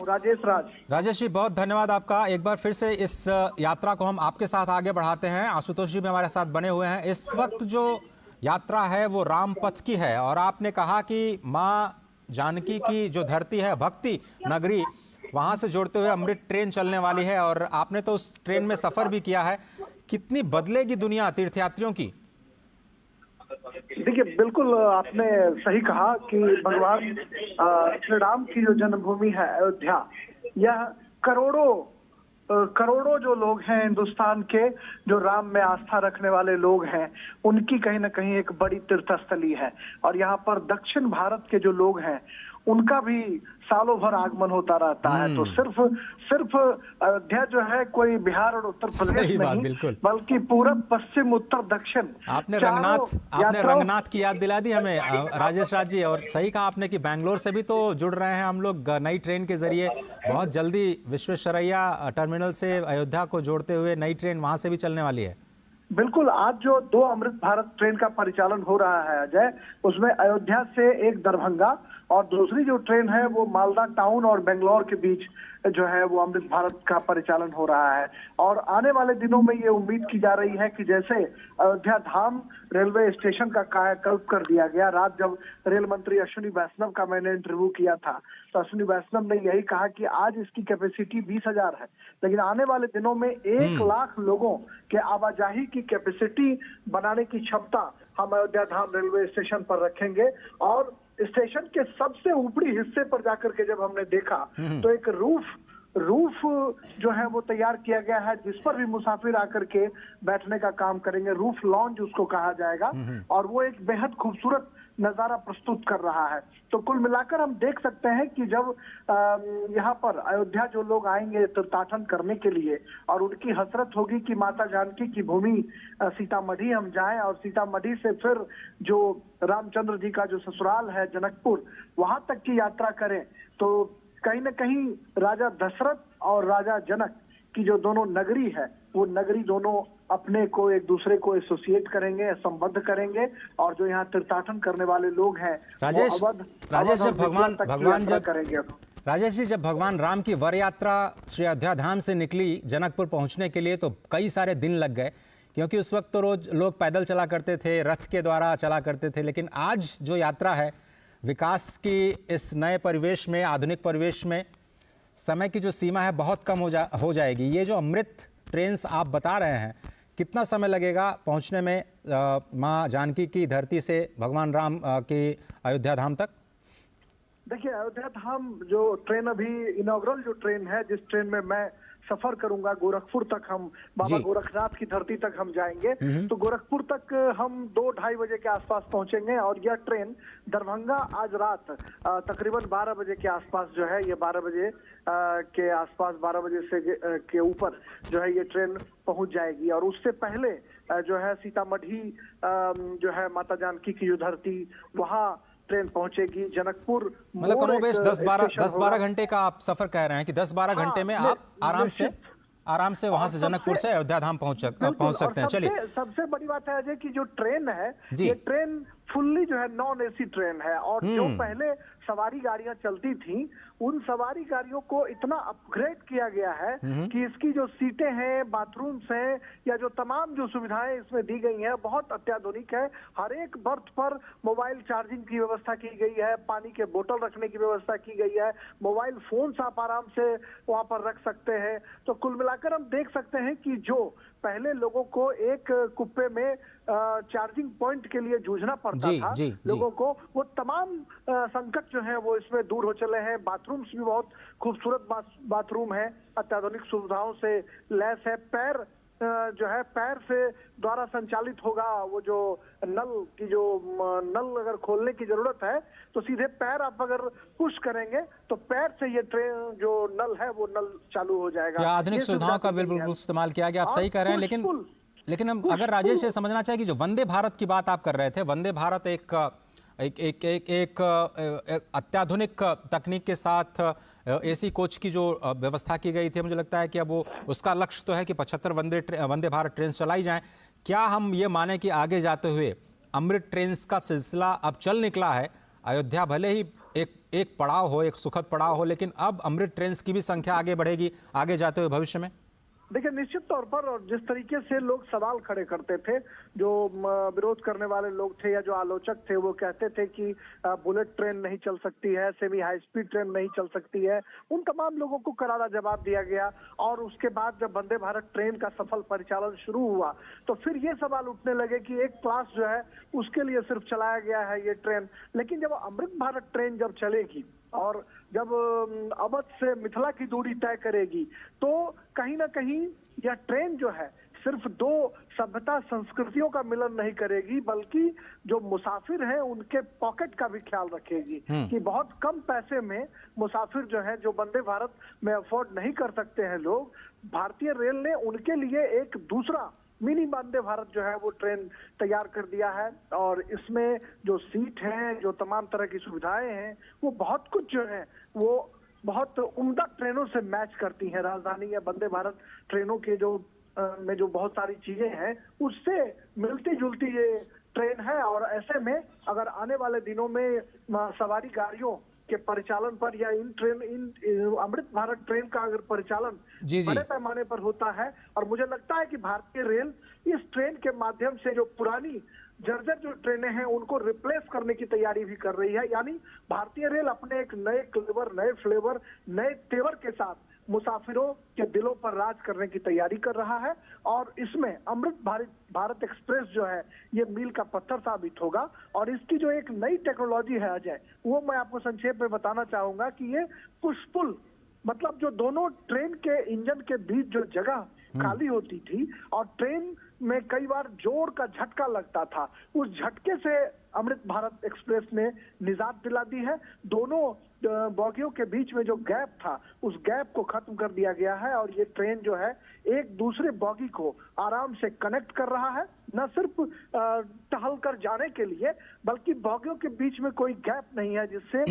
राजेश जी, बहुत धन्यवाद आपका। एक बार फिर से इस यात्रा को हम आपके साथ आगे बढ़ाते हैं। आशुतोष जी भी हमारे साथ बने हुए हैं। इस वक्त जो यात्रा है वो रामपथ की है, और आपने कहा कि माँ जानकी की जो धरती है, भक्ति नगरी, वहां से जोड़ते हुए अमृत ट्रेन चलने वाली है। और आपने तो उस ट्रेन में सफर भी किया है। कितनी बदलेगी दुनिया तीर्थयात्रियों की? देखिए, बिल्कुल आपने सही कहा कि भगवान श्री राम की जो जन्मभूमि है अयोध्या, यह करोड़ों जो लोग हैं हिंदुस्तान के, जो राम में आस्था रखने वाले लोग हैं, उनकी कहीं ना कहीं एक बड़ी तीर्थस्थली है। और यहाँ पर दक्षिण भारत के जो लोग हैं उनका भी सालों भर आगमन होता रहता है। तो सिर्फ अयोध्या जो है कोई बिहार और उत्तर प्रदेश नहीं, बल्कि पूरब, पश्चिम, उत्तर, दक्षिण। आपने रंगनाथ की याद दिला दी हमें राजेश राज जी। और सही कहा आपने कि बैंगलोर से भी तो जुड़ रहे हैं हम लोग नई ट्रेन के जरिए। बहुत जल्दी विश्वेश्वरैया टर्मिनल से अयोध्या को जोड़ते हुए नई ट्रेन वहां से भी चलने वाली है। बिल्कुल, आज जो 2 अमृत भारत ट्रेन का परिचालन हो रहा है अजय, उसमें अयोध्या से एक दरभंगा और दूसरी जो ट्रेन है वो मालदा टाउन और बेंगलोर के बीच जो है वो अमृत भारत का परिचालन हो रहा है। और आने वाले दिनों में ये उम्मीद की जा रही है कि जैसे अयोध्या धाम रेलवे स्टेशन का कायाकल्प कर दिया गया, रात जब रेल मंत्री अश्विनी वैष्णव का मैंने इंटरव्यू किया था तो अश्विनी वैष्णव ने यही कहा कि आज इसकी कैपेसिटी 20,000 है, लेकिन आने वाले दिनों में 1 लाख लोगों के आवाजाही की कैपेसिटी बनाने की क्षमता हम अयोध्या धाम रेलवे स्टेशन पर रखेंगे। और स्टेशन के सबसे ऊपरी हिस्से पर जाकर के जब हमने देखा तो एक रूफ जो है वो तैयार किया गया है, जिस पर भी मुसाफिर आकर के बैठने का काम करेंगे। रूफ लॉन्ज उसको कहा जाएगा, और वो एक बेहद खूबसूरत नजारा प्रस्तुत कर रहा है। तो कुल मिलाकर हम देख सकते हैं कि जब यहाँ पर अयोध्या जो लोग आएंगे तीर्थाटन करने के लिए, और उनकी हसरत होगी कि माता जानकी की भूमि सीतामढ़ी हम जाएं, और सीतामढ़ी से फिर जो रामचंद्र जी का जो ससुराल है जनकपुर, वहां तक की यात्रा करें, तो कहीं न कहीं राजा दशरथ और राजा जनक की जो दोनों नगरी है, वो नगरी दोनों अपने को एक दूसरे को एसोसिएट करेंगे, संबद्ध करेंगे। और जो यहाँ तीर्थाटन करने वाले लोग हैं राजेश, भगवान जब करेंगे। राजेश जी, जब भगवान राम की वर यात्रा श्री अयोध्या धाम से निकली जनकपुर पहुंचने के लिए तो कई सारे दिन लग गए, क्योंकि उस वक्त तो रोज लोग पैदल चला करते थे, रथ के द्वारा चला करते थे। लेकिन आज जो यात्रा है विकास की इस नए परिवेश में, आधुनिक परिवेश में, समय की जो सीमा है बहुत कम हो जाएगी। ये जो अमृत ट्रेन आप बता रहे हैं, कितना समय लगेगा पहुंचने में माँ जानकी की धरती से भगवान राम की अयोध्या धाम तक? देखिए, अयोध्या धाम जो ट्रेन अभी इनॉग्रल जो ट्रेन है, जिस ट्रेन में मैं सफर करूंगा गोरखपुर तक, हम बाबा गोरखनाथ की धरती तक हम जाएंगे, तो गोरखपुर तक हम 2-2:30 बजे के आसपास पहुंचेंगे। और यह ट्रेन दरभंगा आज रात तकरीबन 12 बजे के आसपास जो है, ये 12 बजे के आसपास, 12 बजे से के ऊपर जो है ये ट्रेन पहुंच जाएगी। और उससे पहले जो है सीतामढ़ी जो है माता जानकी की जो धरती, वहाँ ट्रेन पहुंचेगी। जनकपुर मतलब कमोबेश 10-12 घंटे का आप सफर कह रहे हैं कि 10-12 घंटे में आप आराम से वहां से जनकपुर से अयोध्या धाम पहुंच सकते हैं। चलिए, सबसे बड़ी बात है अजय की जो ट्रेन है, ये ट्रेन फुल्ली जो है नॉन एसी ट्रेन है। और जो पहले सवारी गाड़ियां चलती थी, उन सवारी गाड़ियों को इतना अपग्रेड किया गया है कि इसकी जो सीटें हैं, बाथरूम्स हैं, या जो तमाम जो सुविधाएं इसमें दी गई हैं, बहुत अत्याधुनिक है। हर एक बर्थ पर मोबाइल चार्जिंग की व्यवस्था की गई है, पानी के बोतल रखने की व्यवस्था की गई है, मोबाइल फोन आप आराम से वहां पर रख सकते हैं। तो कुल मिलाकर हम देख सकते हैं कि जो पहले लोगों को एक कुप्पे में चार्जिंग पॉइंट के लिए जूझना पड़ता था लोगों को, वो तमाम संकट जो है वो इसमें दूर हो चले हैं। बाथरूम्स भी बहुत खूबसूरत बाथरूम है, अत्याधुनिक सुविधाओं से लैस है। पैर जो है पैर से द्वारा संचालित होगा, वो जो नल अगर खोलने की जरूरत है तो सीधे पैर आप अगर पुश करेंगे तो पैर से ये ट्रेन जो नल है वो नल चालू हो जाएगा। आधुनिक सुविधाओं का बिल्कुल इस्तेमाल किया गया, आप सही कह रहे हैं। लेकिन हम अगर राजेश ये समझना चाहिए कि जो वंदे भारत की बात आप कर रहे थे, वंदे भारत एक अत्याधुनिक तकनीक के साथ एसी कोच की जो व्यवस्था की गई थी, मुझे लगता है कि अब वो उसका लक्ष्य तो है कि 75 वंदे भारत ट्रेन चलाई जाएं। क्या हम ये माने कि आगे जाते हुए अमृत ट्रेन का सिलसिला अब चल निकला है? अयोध्या भले ही एक पड़ाव हो, एक सुखद पड़ाव हो, लेकिन अब अमृत ट्रेन की भी संख्या आगे बढ़ेगी आगे जाते हुए भविष्य में? देखिए, निश्चित तौर पर, और जिस तरीके से लोग सवाल खड़े करते थे, जो विरोध करने वाले लोग थे या जो आलोचक थे, वो कहते थे कि बुलेट ट्रेन नहीं चल सकती है, सेमी हाई स्पीड ट्रेन नहीं चल सकती है, उन तमाम लोगों को करारा जवाब दिया गया। और उसके बाद जब वंदे भारत ट्रेन का सफल परिचालन शुरू हुआ तो फिर ये सवाल उठने लगे कि एक क्लास जो है उसके लिए सिर्फ चलाया गया है ये ट्रेन। लेकिन जब अमृत भारत ट्रेन जब चलेगी और जब अवध से मिथिला की दूरी तय करेगी, तो कहीं ना कहीं यह ट्रेन जो है सिर्फ दो सभ्यता संस्कृतियों का मिलन नहीं करेगी, बल्कि जो मुसाफिर हैं उनके पॉकेट का भी ख्याल रखेगी कि बहुत कम पैसे में मुसाफिर जो है, जो वंदे भारत में अफोर्ड नहीं कर सकते हैं लोग, भारतीय रेल ने उनके लिए एक दूसरा मिनी वंदे भारत जो है वो ट्रेन तैयार कर दिया है। और इसमें जो सीट हैं, जो तमाम तरह की सुविधाएं हैं, वो बहुत कुछ जो है वो बहुत उम्दा ट्रेनों से मैच करती हैं। राजधानी या वंदे भारत ट्रेनों के जो में जो बहुत सारी चीजें हैं उससे मिलती जुलती ये ट्रेन है। और ऐसे में अगर आने वाले दिनों में सवारी गाड़ियों के परिचालन पर या इन अमृत भारत ट्रेन का अगर परिचालन बड़े पैमाने पर होता है, और मुझे लगता है कि भारतीय रेल इस ट्रेन के माध्यम से जो पुरानी जर्जर जो ट्रेनें हैं उनको रिप्लेस करने की तैयारी भी कर रही है। यानी भारतीय रेल अपने एक नए क्लेवर, नए फ्लेवर, नए तेवर के साथ मुसाफिरों के दिलों पर राज करने की तैयारी कर रहा है। और इसमें अमृत भारत एक्सप्रेस जो है ये मील का पत्थर साबित होगा। और इसकी जो एक नई टेक्नोलॉजी है अजय, वो मैं आपको संक्षेप में बताना चाहूंगा कि ये पुश पुल, मतलब जो दोनों ट्रेन के इंजन के बीच जो जगह खाली होती थी और ट्रेन में कई बार जोर का झटका लगता था, उस झटके से अमृत भारत एक्सप्रेस ने निजात दिला दी है। दोनों बोगियों के बीच में जो गैप था उस गैप को खत्म कर दिया गया है। और ये ट्रेन जो है एक दूसरे बोगी को आराम से कनेक्ट कर रहा है, न सिर्फ टहल कर जाने के लिए, बल्कि बोगियों के बीच में कोई गैप नहीं है जिससे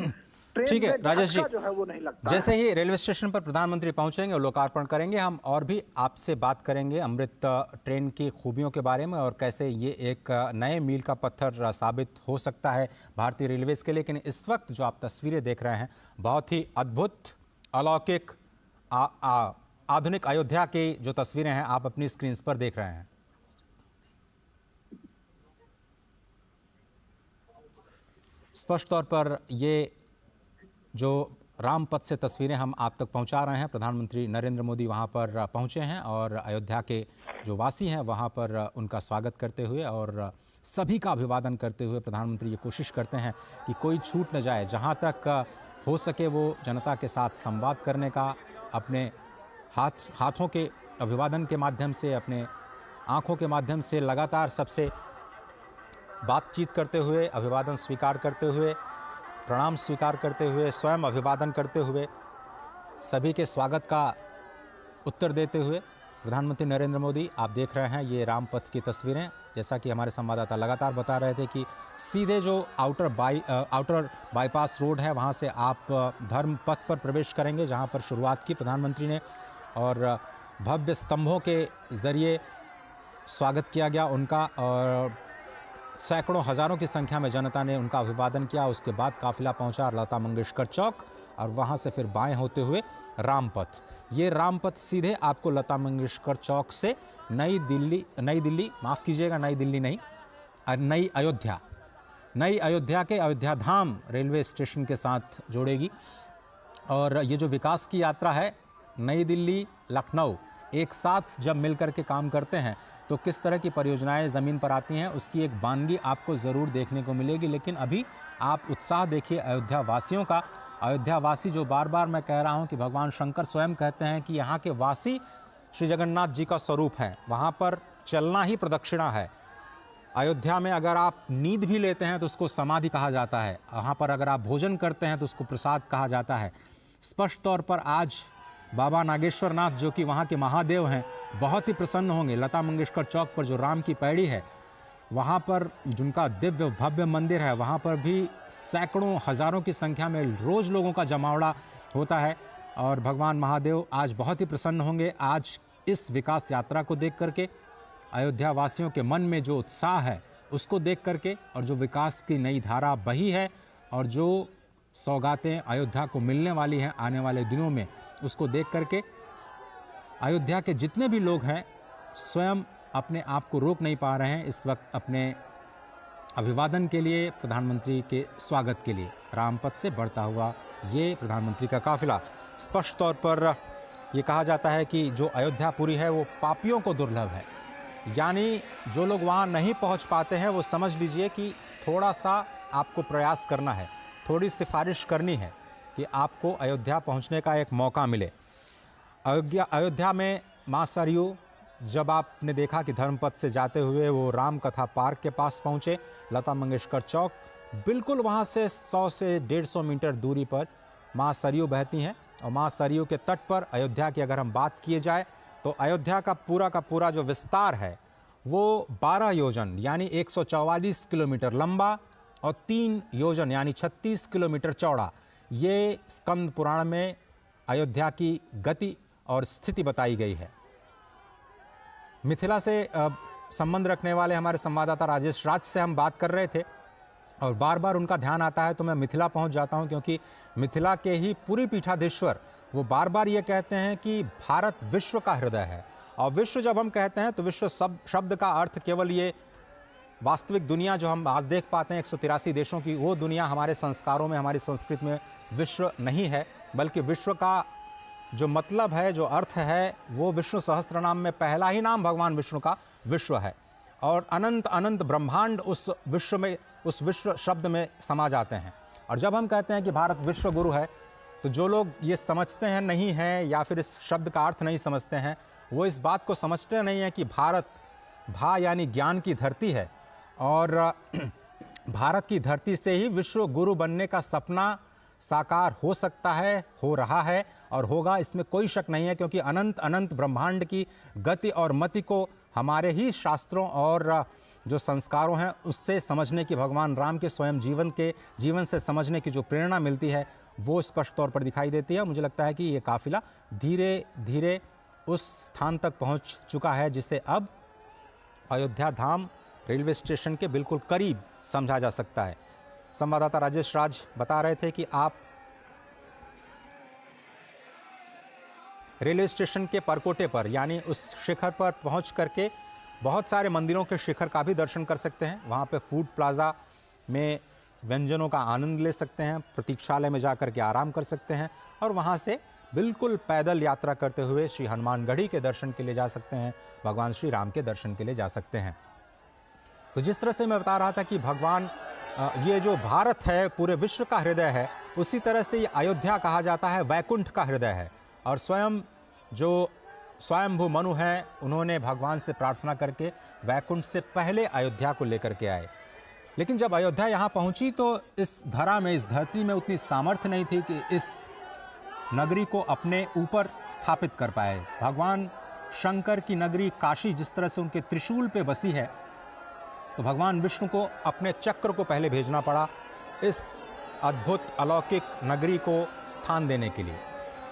ठीक है में राजेश जी, धक्का जो है वो नहीं लगता जैसे है। ही रेलवे स्टेशन पर प्रधानमंत्री पहुंचेंगे और लोकार्पण करेंगे, हम और भी आपसे बात करेंगे अमृत ट्रेन की खूबियों के बारे में और कैसे ये एक नए मील का पत्थर साबित हो सकता है भारतीय रेलवेज के लिए। लेकिन इस वक्त जो आप तस्वीरें देख रहे हैं, बहुत ही अद्भुत, अलौकिक, आधुनिक अयोध्या की जो तस्वीरें हैं आप अपनी स्क्रीन पर देख रहे हैं। स्पष्ट तौर पर ये जो रामपथ से तस्वीरें हम आप तक पहुंचा रहे हैं, प्रधानमंत्री नरेंद्र मोदी वहां पर पहुंचे हैं और अयोध्या के जो वासी हैं वहां पर उनका स्वागत करते हुए और सभी का अभिवादन करते हुए प्रधानमंत्री ये कोशिश करते हैं कि कोई छूट न जाए, जहां तक हो सके वो जनता के साथ संवाद करने का, अपने हाथों के अभिवादन के माध्यम से, अपने आँखों के माध्यम से लगातार सबसे बातचीत करते हुए, अभिवादन स्वीकार करते हुए, प्रणाम स्वीकार करते हुए, स्वयं अभिवादन करते हुए, सभी के स्वागत का उत्तर देते हुए प्रधानमंत्री नरेंद्र मोदी, आप देख रहे हैं ये रामपथ की तस्वीरें। जैसा कि हमारे संवाददाता लगातार बता रहे थे कि सीधे जो आउटर बाईपास रोड है वहाँ से आप धर्म पथ पर प्रवेश करेंगे, जहाँ पर शुरुआत की प्रधानमंत्री ने और भव्य स्तंभों के ज़रिए स्वागत किया गया उनका और सैकड़ों हज़ारों की संख्या में जनता ने उनका अभिवादन किया। उसके बाद काफिला पहुंचा लता मंगेशकर चौक और वहां से फिर बाएं होते हुए रामपथ। ये रामपथ सीधे आपको लता मंगेशकर चौक से नई दिल्ली माफ़ कीजिएगा, नई दिल्ली नहीं, नई अयोध्या के अयोध्या धाम रेलवे स्टेशन के साथ जोड़ेगी। और ये जो विकास की यात्रा है, नई दिल्ली लखनऊ एक साथ जब मिलकर के काम करते हैं तो किस तरह की परियोजनाएं ज़मीन पर आती हैं, उसकी एक बानगी आपको ज़रूर देखने को मिलेगी। लेकिन अभी आप उत्साह देखिए अयोध्या वासियों का। अयोध्या वासी जो बार बार मैं कह रहा हूं कि भगवान शंकर स्वयं कहते हैं कि यहाँ के वासी श्री जगन्नाथ जी का स्वरूप हैं, वहाँ पर चलना ही प्रदक्षिणा है। अयोध्या में अगर आप नींद भी लेते हैं तो उसको समाधि कहा जाता है, वहाँ पर अगर आप भोजन करते हैं तो उसको प्रसाद कहा जाता है। स्पष्ट तौर पर आज बाबा नागेश्वर नाथ जो कि वहाँ के महादेव हैं बहुत ही प्रसन्न होंगे। लता मंगेशकर चौक पर जो राम की पैड़ी है वहाँ पर जिनका दिव्य भव्य मंदिर है, वहाँ पर भी सैकड़ों हज़ारों की संख्या में रोज़ लोगों का जमावड़ा होता है और भगवान महादेव आज बहुत ही प्रसन्न होंगे। आज इस विकास यात्रा को देख करके अयोध्या वासियों के मन में जो उत्साह है उसको देख करके और जो विकास की नई धारा बही है और जो सौगातें अयोध्या को मिलने वाली हैं आने वाले दिनों में, उसको देख करके अयोध्या के जितने भी लोग हैं स्वयं अपने आप को रोक नहीं पा रहे हैं इस वक्त अपने अभिवादन के लिए, प्रधानमंत्री के स्वागत के लिए। रामपथ से बढ़ता हुआ ये प्रधानमंत्री का काफिला। स्पष्ट तौर पर ये कहा जाता है कि जो अयोध्यापुरी है वो पापियों को दुर्लभ है, यानी जो लोग वहाँ नहीं पहुँच पाते हैं वो समझ लीजिए कि थोड़ा सा आपको प्रयास करना है, थोड़ी सिफारिश करनी है कि आपको अयोध्या पहुंचने का एक मौका मिले। अयोध्या में मां सरयू जब आपने देखा कि धर्मपथ से जाते हुए वो राम कथा पार्क के पास पहुंचे, लता मंगेशकर चौक बिल्कुल वहां से 100 से 150 मीटर दूरी पर मां सरयू बहती हैं और मां सरयू के तट पर अयोध्या की अगर हम बात किए जाए तो अयोध्या का पूरा जो विस्तार है वो 12 योजन यानी 144 किलोमीटर लंबा और 3 योजन यानी 36 किलोमीटर चौड़ा, ये स्कंद पुराण में अयोध्या की गति और स्थिति बताई गई है। मिथिला से संबंध रखने वाले हमारे संवाददाता राजेश राज से हम बात कर रहे थे और बार बार उनका ध्यान आता है तो मैं मिथिला पहुंच जाता हूं, क्योंकि मिथिला के ही पुरी पीठाधीश्वर वो बार बार ये कहते हैं कि भारत विश्व का हृदय है। और विश्व जब हम कहते हैं तो विश्व शब्द का अर्थ केवल ये वास्तविक दुनिया जो हम आज देख पाते हैं 183 देशों की, वो दुनिया हमारे संस्कारों में, हमारी संस्कृति में विश्व नहीं है, बल्कि विश्व का जो मतलब है, जो अर्थ है, वो विष्णु सहस्त्र नाम में पहला ही नाम भगवान विष्णु का विश्व है और अनंत अनंत ब्रह्मांड उस विश्व में, उस विश्व शब्द में समा जाते हैं। और जब हम कहते हैं कि भारत विश्व गुरु है तो जो लोग ये समझते हैं नहीं हैं या फिर इस शब्द का अर्थ नहीं समझते हैं, वो इस बात को समझते नहीं हैं कि भारत भा यानी ज्ञान की धरती है और भारत की धरती से ही विश्व गुरु बनने का सपना साकार हो सकता है, हो रहा है और होगा, इसमें कोई शक नहीं है, क्योंकि अनंत अनंत ब्रह्मांड की गति और मति को हमारे ही शास्त्रों और जो संस्कारों हैं उससे समझने की, भगवान राम के स्वयं जीवन से समझने की जो प्रेरणा मिलती है वो स्पष्ट तौर पर दिखाई देती है। मुझे लगता है कि ये काफिला धीरे धीरे उस स्थान तक पहुंच चुका है जिसे अब अयोध्या धाम रेलवे स्टेशन के बिल्कुल करीब समझा जा सकता है। संवाददाता राजेश राज बता रहे थे कि आप रेलवे स्टेशन के परकोटे पर यानी उस शिखर पर पहुंच करके बहुत सारे मंदिरों के शिखर का भी दर्शन कर सकते हैं। वहां पे फूड प्लाजा में व्यंजनों का आनंद ले सकते हैं, प्रतीक्षालय में जाकर के आराम कर सकते हैं और वहां से बिल्कुल पैदल यात्रा करते हुए श्री हनुमानगढ़ी के दर्शन के लिए जा सकते हैं, भगवान श्री राम के दर्शन के लिए जा सकते हैं। तो जिस तरह से मैं बता रहा था कि भगवान ये जो भारत है पूरे विश्व का हृदय है, उसी तरह से ये अयोध्या कहा जाता है वैकुंठ का हृदय है। और स्वयं जो स्वयंभू मनु हैं उन्होंने भगवान से प्रार्थना करके वैकुंठ से पहले अयोध्या को लेकर के आए। लेकिन जब अयोध्या यहाँ पहुँची तो इस धरा में, इस धरती में उतनी सामर्थ्य नहीं थी कि इस नगरी को अपने ऊपर स्थापित कर पाए। भगवान शंकर की नगरी काशी जिस तरह से उनके त्रिशूल पे बसी है, तो भगवान विष्णु को अपने चक्र को पहले भेजना पड़ा इस अद्भुत अलौकिक नगरी को स्थान देने के लिए।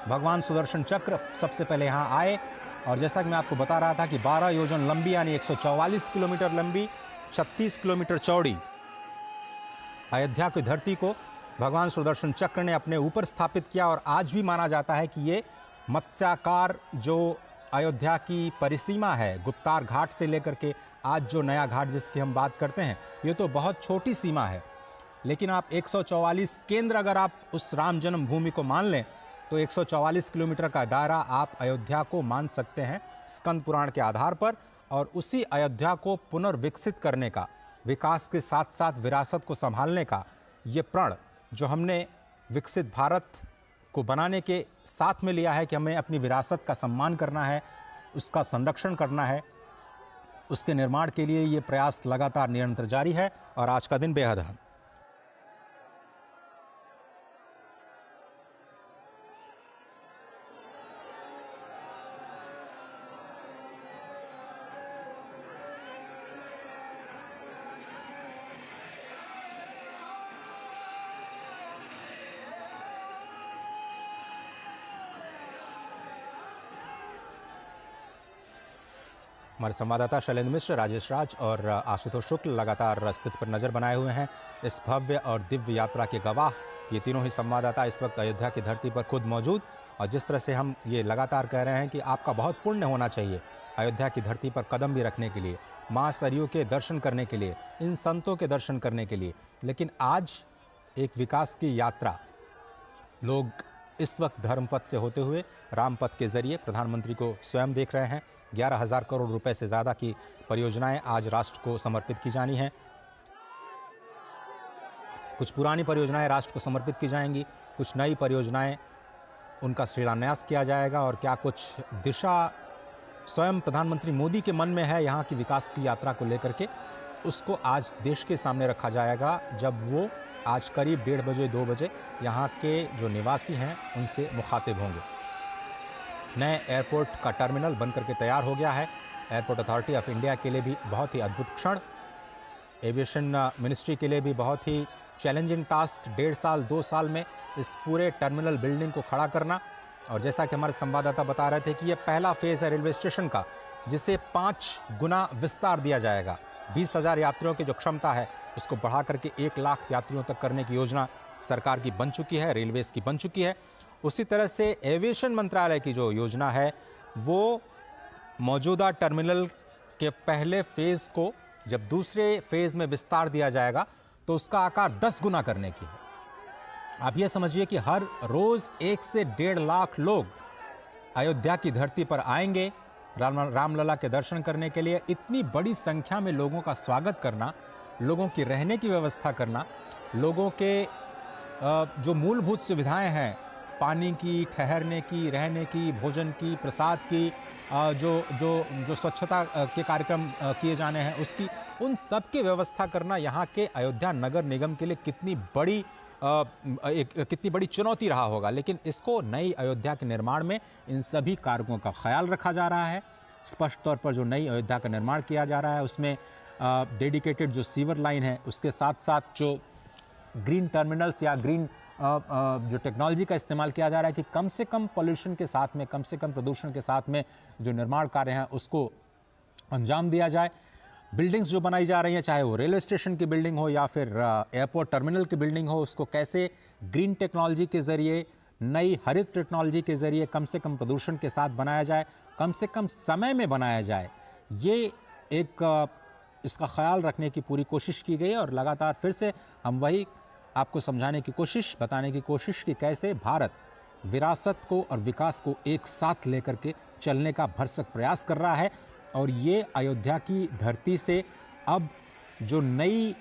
भगवान सुदर्शन चक्र सबसे पहले यहाँ आए और जैसा कि मैं आपको बता रहा था कि 12 योजन लंबी यानी 144 किलोमीटर लंबी, 36 किलोमीटर चौड़ी अयोध्या की धरती को भगवान सुदर्शन चक्र ने अपने ऊपर स्थापित किया। और आज भी माना जाता है कि ये मत्स्याकार जो अयोध्या की परिसीमा है, गुप्तार घाट से लेकर के आज जो नया घाट जिसकी हम बात करते हैं, ये तो बहुत छोटी सीमा है। लेकिन आप 144 केंद्र अगर आप उस राम जन्मभूमि को मान लें तो 144 किलोमीटर का दायरा आप अयोध्या को मान सकते हैं स्कंद पुराण के आधार पर। और उसी अयोध्या को पुनर्विकसित करने का, विकास के साथ साथ विरासत को संभालने का ये प्रण जो हमने विकसित भारत को बनाने के साथ में लिया है कि हमें अपनी विरासत का सम्मान करना है, उसका संरक्षण करना है, उसके निर्माण के लिए ये प्रयास लगातार निरंतर जारी है और आज का दिन बेहद अहम। हमारे संवाददाता शैलेंद्र मिश्र, राजेश राज और आशुतोष शुक्ल लगातार स्थिति पर नजर बनाए हुए हैं। इस भव्य और दिव्य यात्रा के गवाह ये तीनों ही संवाददाता इस वक्त अयोध्या की धरती पर खुद मौजूद। और जिस तरह से हम ये लगातार कह रहे हैं कि आपका बहुत पुण्य होना चाहिए अयोध्या की धरती पर कदम भी रखने के लिए, माँ सरयू के दर्शन करने के लिए, इन संतों के दर्शन करने के लिए। लेकिन आज एक विकास की यात्रा लोग इस वक्त धर्मपथ से होते हुए रामपथ के जरिए प्रधानमंत्री को स्वयं देख रहे हैं। 11,000 करोड़ रुपए से ज़्यादा की परियोजनाएं आज राष्ट्र को समर्पित की जानी हैं। कुछ पुरानी परियोजनाएं राष्ट्र को समर्पित की जाएंगी, कुछ नई परियोजनाएं उनका शिलान्यास किया जाएगा और क्या कुछ दिशा स्वयं प्रधानमंत्री मोदी के मन में है यहाँ की विकास की यात्रा को लेकर के, उसको आज देश के सामने रखा जाएगा जब वो आज करीब 1:30 बजे 2 बजे यहाँ के जो निवासी हैं उनसे मुखातिब होंगे। नए एयरपोर्ट का टर्मिनल बनकर के तैयार हो गया है। एयरपोर्ट अथॉरिटी ऑफ इंडिया के लिए भी बहुत ही अद्भुत क्षण, एविएशन मिनिस्ट्री के लिए भी बहुत ही चैलेंजिंग टास्क, 1.5 साल 2 साल में इस पूरे टर्मिनल बिल्डिंग को खड़ा करना। और जैसा कि हमारे संवाददाता बता रहे थे कि ये पहला फेज़ है रेलवे स्टेशन का, जिसे 5 गुना विस्तार दिया जाएगा। 20,000 यात्रियों की जो क्षमता है उसको बढ़ा करके 1 लाख यात्रियों तक करने की योजना सरकार की बन चुकी है, रेलवेज़ की बन चुकी है। उसी तरह से एविएशन मंत्रालय की जो योजना है वो मौजूदा टर्मिनल के पहले फेज़ को जब दूसरे फेज़ में विस्तार दिया जाएगा तो उसका आकार 10 गुना करने की है। आप ये समझिए कि हर रोज़ 1 से 1.5 लाख लोग अयोध्या की धरती पर आएंगे रामलला के दर्शन करने के लिए। इतनी बड़ी संख्या में लोगों का स्वागत करना, लोगों की रहने की व्यवस्था करना, लोगों के जो मूलभूत सुविधाएं हैं, पानी की, ठहरने की, रहने की, भोजन की, प्रसाद की, जो स्वच्छता के कार्यक्रम किए जाने हैं उसकी, उन सब की व्यवस्था करना यहाँ के अयोध्या नगर निगम के लिए कितनी बड़ी चुनौती रहा होगा। लेकिन इसको नई अयोध्या के निर्माण में इन सभी कारकों का ख्याल रखा जा रहा है। स्पष्ट तौर पर जो नई अयोध्या का निर्माण किया जा रहा है उसमें डेडिकेटेड जो सीवर लाइन है, उसके साथ साथ जो ग्रीन टर्मिनल्स या ग्रीन जो टेक्नोलॉजी का इस्तेमाल किया जा रहा है कि कम से कम पोल्यूशन के साथ में, कम से कम प्रदूषण के साथ में जो निर्माण कार्य हैं उसको अंजाम दिया जाए। बिल्डिंग्स जो बनाई जा रही हैं, चाहे वो रेलवे स्टेशन की बिल्डिंग हो या फिर एयरपोर्ट टर्मिनल की बिल्डिंग हो, उसको कैसे ग्रीन टेक्नोलॉजी के ज़रिए, नई हरित टेक्नोलॉजी के ज़रिए कम से कम प्रदूषण के साथ बनाया जाए, कम से कम समय में बनाया जाए, ये एक इसका ख्याल रखने की पूरी कोशिश की गई है। और लगातार फिर से हम वही आपको समझाने की कोशिश, बताने की कोशिश कि कैसे भारत विरासत को और विकास को एक साथ लेकर के चलने का भरसक प्रयास कर रहा है। और ये अयोध्या की धरती से अब जो नई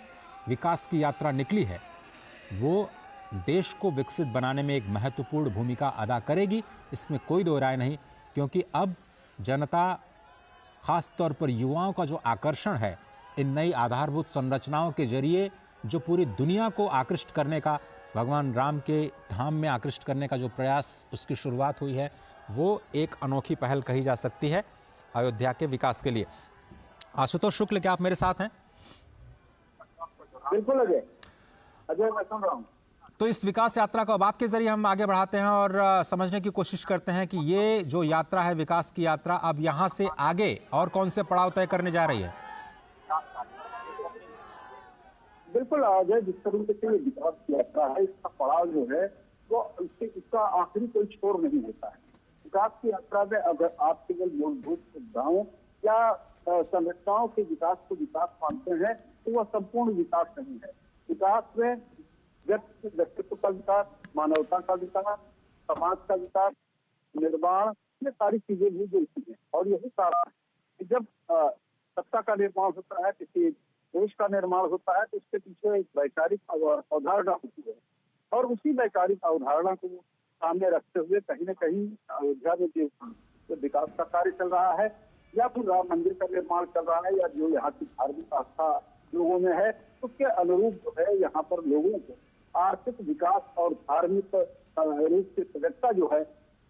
विकास की यात्रा निकली है, वो देश को विकसित बनाने में एक महत्वपूर्ण भूमिका अदा करेगी, इसमें कोई दो राय नहीं। क्योंकि अब जनता, खास तौर पर युवाओं का जो आकर्षण है इन नई आधारभूत संरचनाओं के जरिए, जो पूरी दुनिया को आकृष्ट करने का, भगवान राम के धाम में आकृष्ट करने का जो प्रयास, उसकी शुरुआत हुई है, वो एक अनोखी पहल कही जा सकती है अयोध्या के विकास के लिए। आशुतोष शुक्ल, क्या आप मेरे साथ हैं? बिल्कुल अजय, मैं सुन रहा हूँ। तो इस विकास यात्रा को अब आपके जरिए हम आगे बढ़ाते हैं और समझने की कोशिश करते हैं कि ये जो यात्रा है, विकास की यात्रा, अब यहाँ से आगे और कौन से पड़ाव तय करने जा रही है? बिल्कुल अजय, जिस तरीके से ये विकास की यात्रा है, इसका पड़ाव जो है वो इसका आखिरी कोई छोर नहीं होता है। विकास की यात्रा में अगर आप केवल मूलभूत सुविधाओं या संरचनाओं के विकास को विकास मानते हैं तो वह संपूर्ण विकास नहीं है। विकास में व्यक्तित्व का विकास, मानवता का विकास, समाज का विकास, निर्माण, ये सारी चीजें भी जुड़ती हैं। और यही कारण है कि जब सत्ता का निर्माण होता है, किसी देश का निर्माण होता है, तो उसके पीछे एक वैचारिक अवधारणा होती है। और उसी वैचारिक अवधारणा को सामने रखते हुए कहीं न कहीं अयोध्या में जो विकास का कार्य चल रहा है, या फिर राम मंदिर का निर्माण चल रहा है, या जो यहाँ की धार्मिक आस्था लोगों में है, उसके अनुरूप जो है यहाँ पर लोगों को आर्थिक विकास और धार्मिक रूप से सजगता जो है,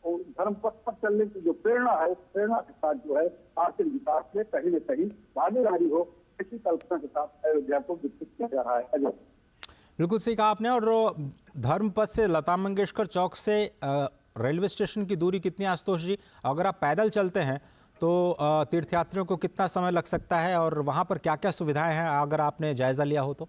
धर्म पथ पर चलने की जो प्रेरणा है, उस प्रेरणा के साथ जो है आर्थिक विकास में कहीं न कहीं भागीदारी हो, इसी कल्पना के साथ अयोध्या को विकसित किया जा रहा है। अजय, बिल्कुल सही कहा आपने। और धर्म पथ से लता मंगेशकर चौक से रेलवे स्टेशन की दूरी कितनी, आशुतोष जी? अगर आप पैदल चलते हैं तो तीर्थयात्रियों को कितना समय लग सकता है और वहाँ पर क्या क्या सुविधाएं हैं, अगर आपने जायजा लिया हो तो?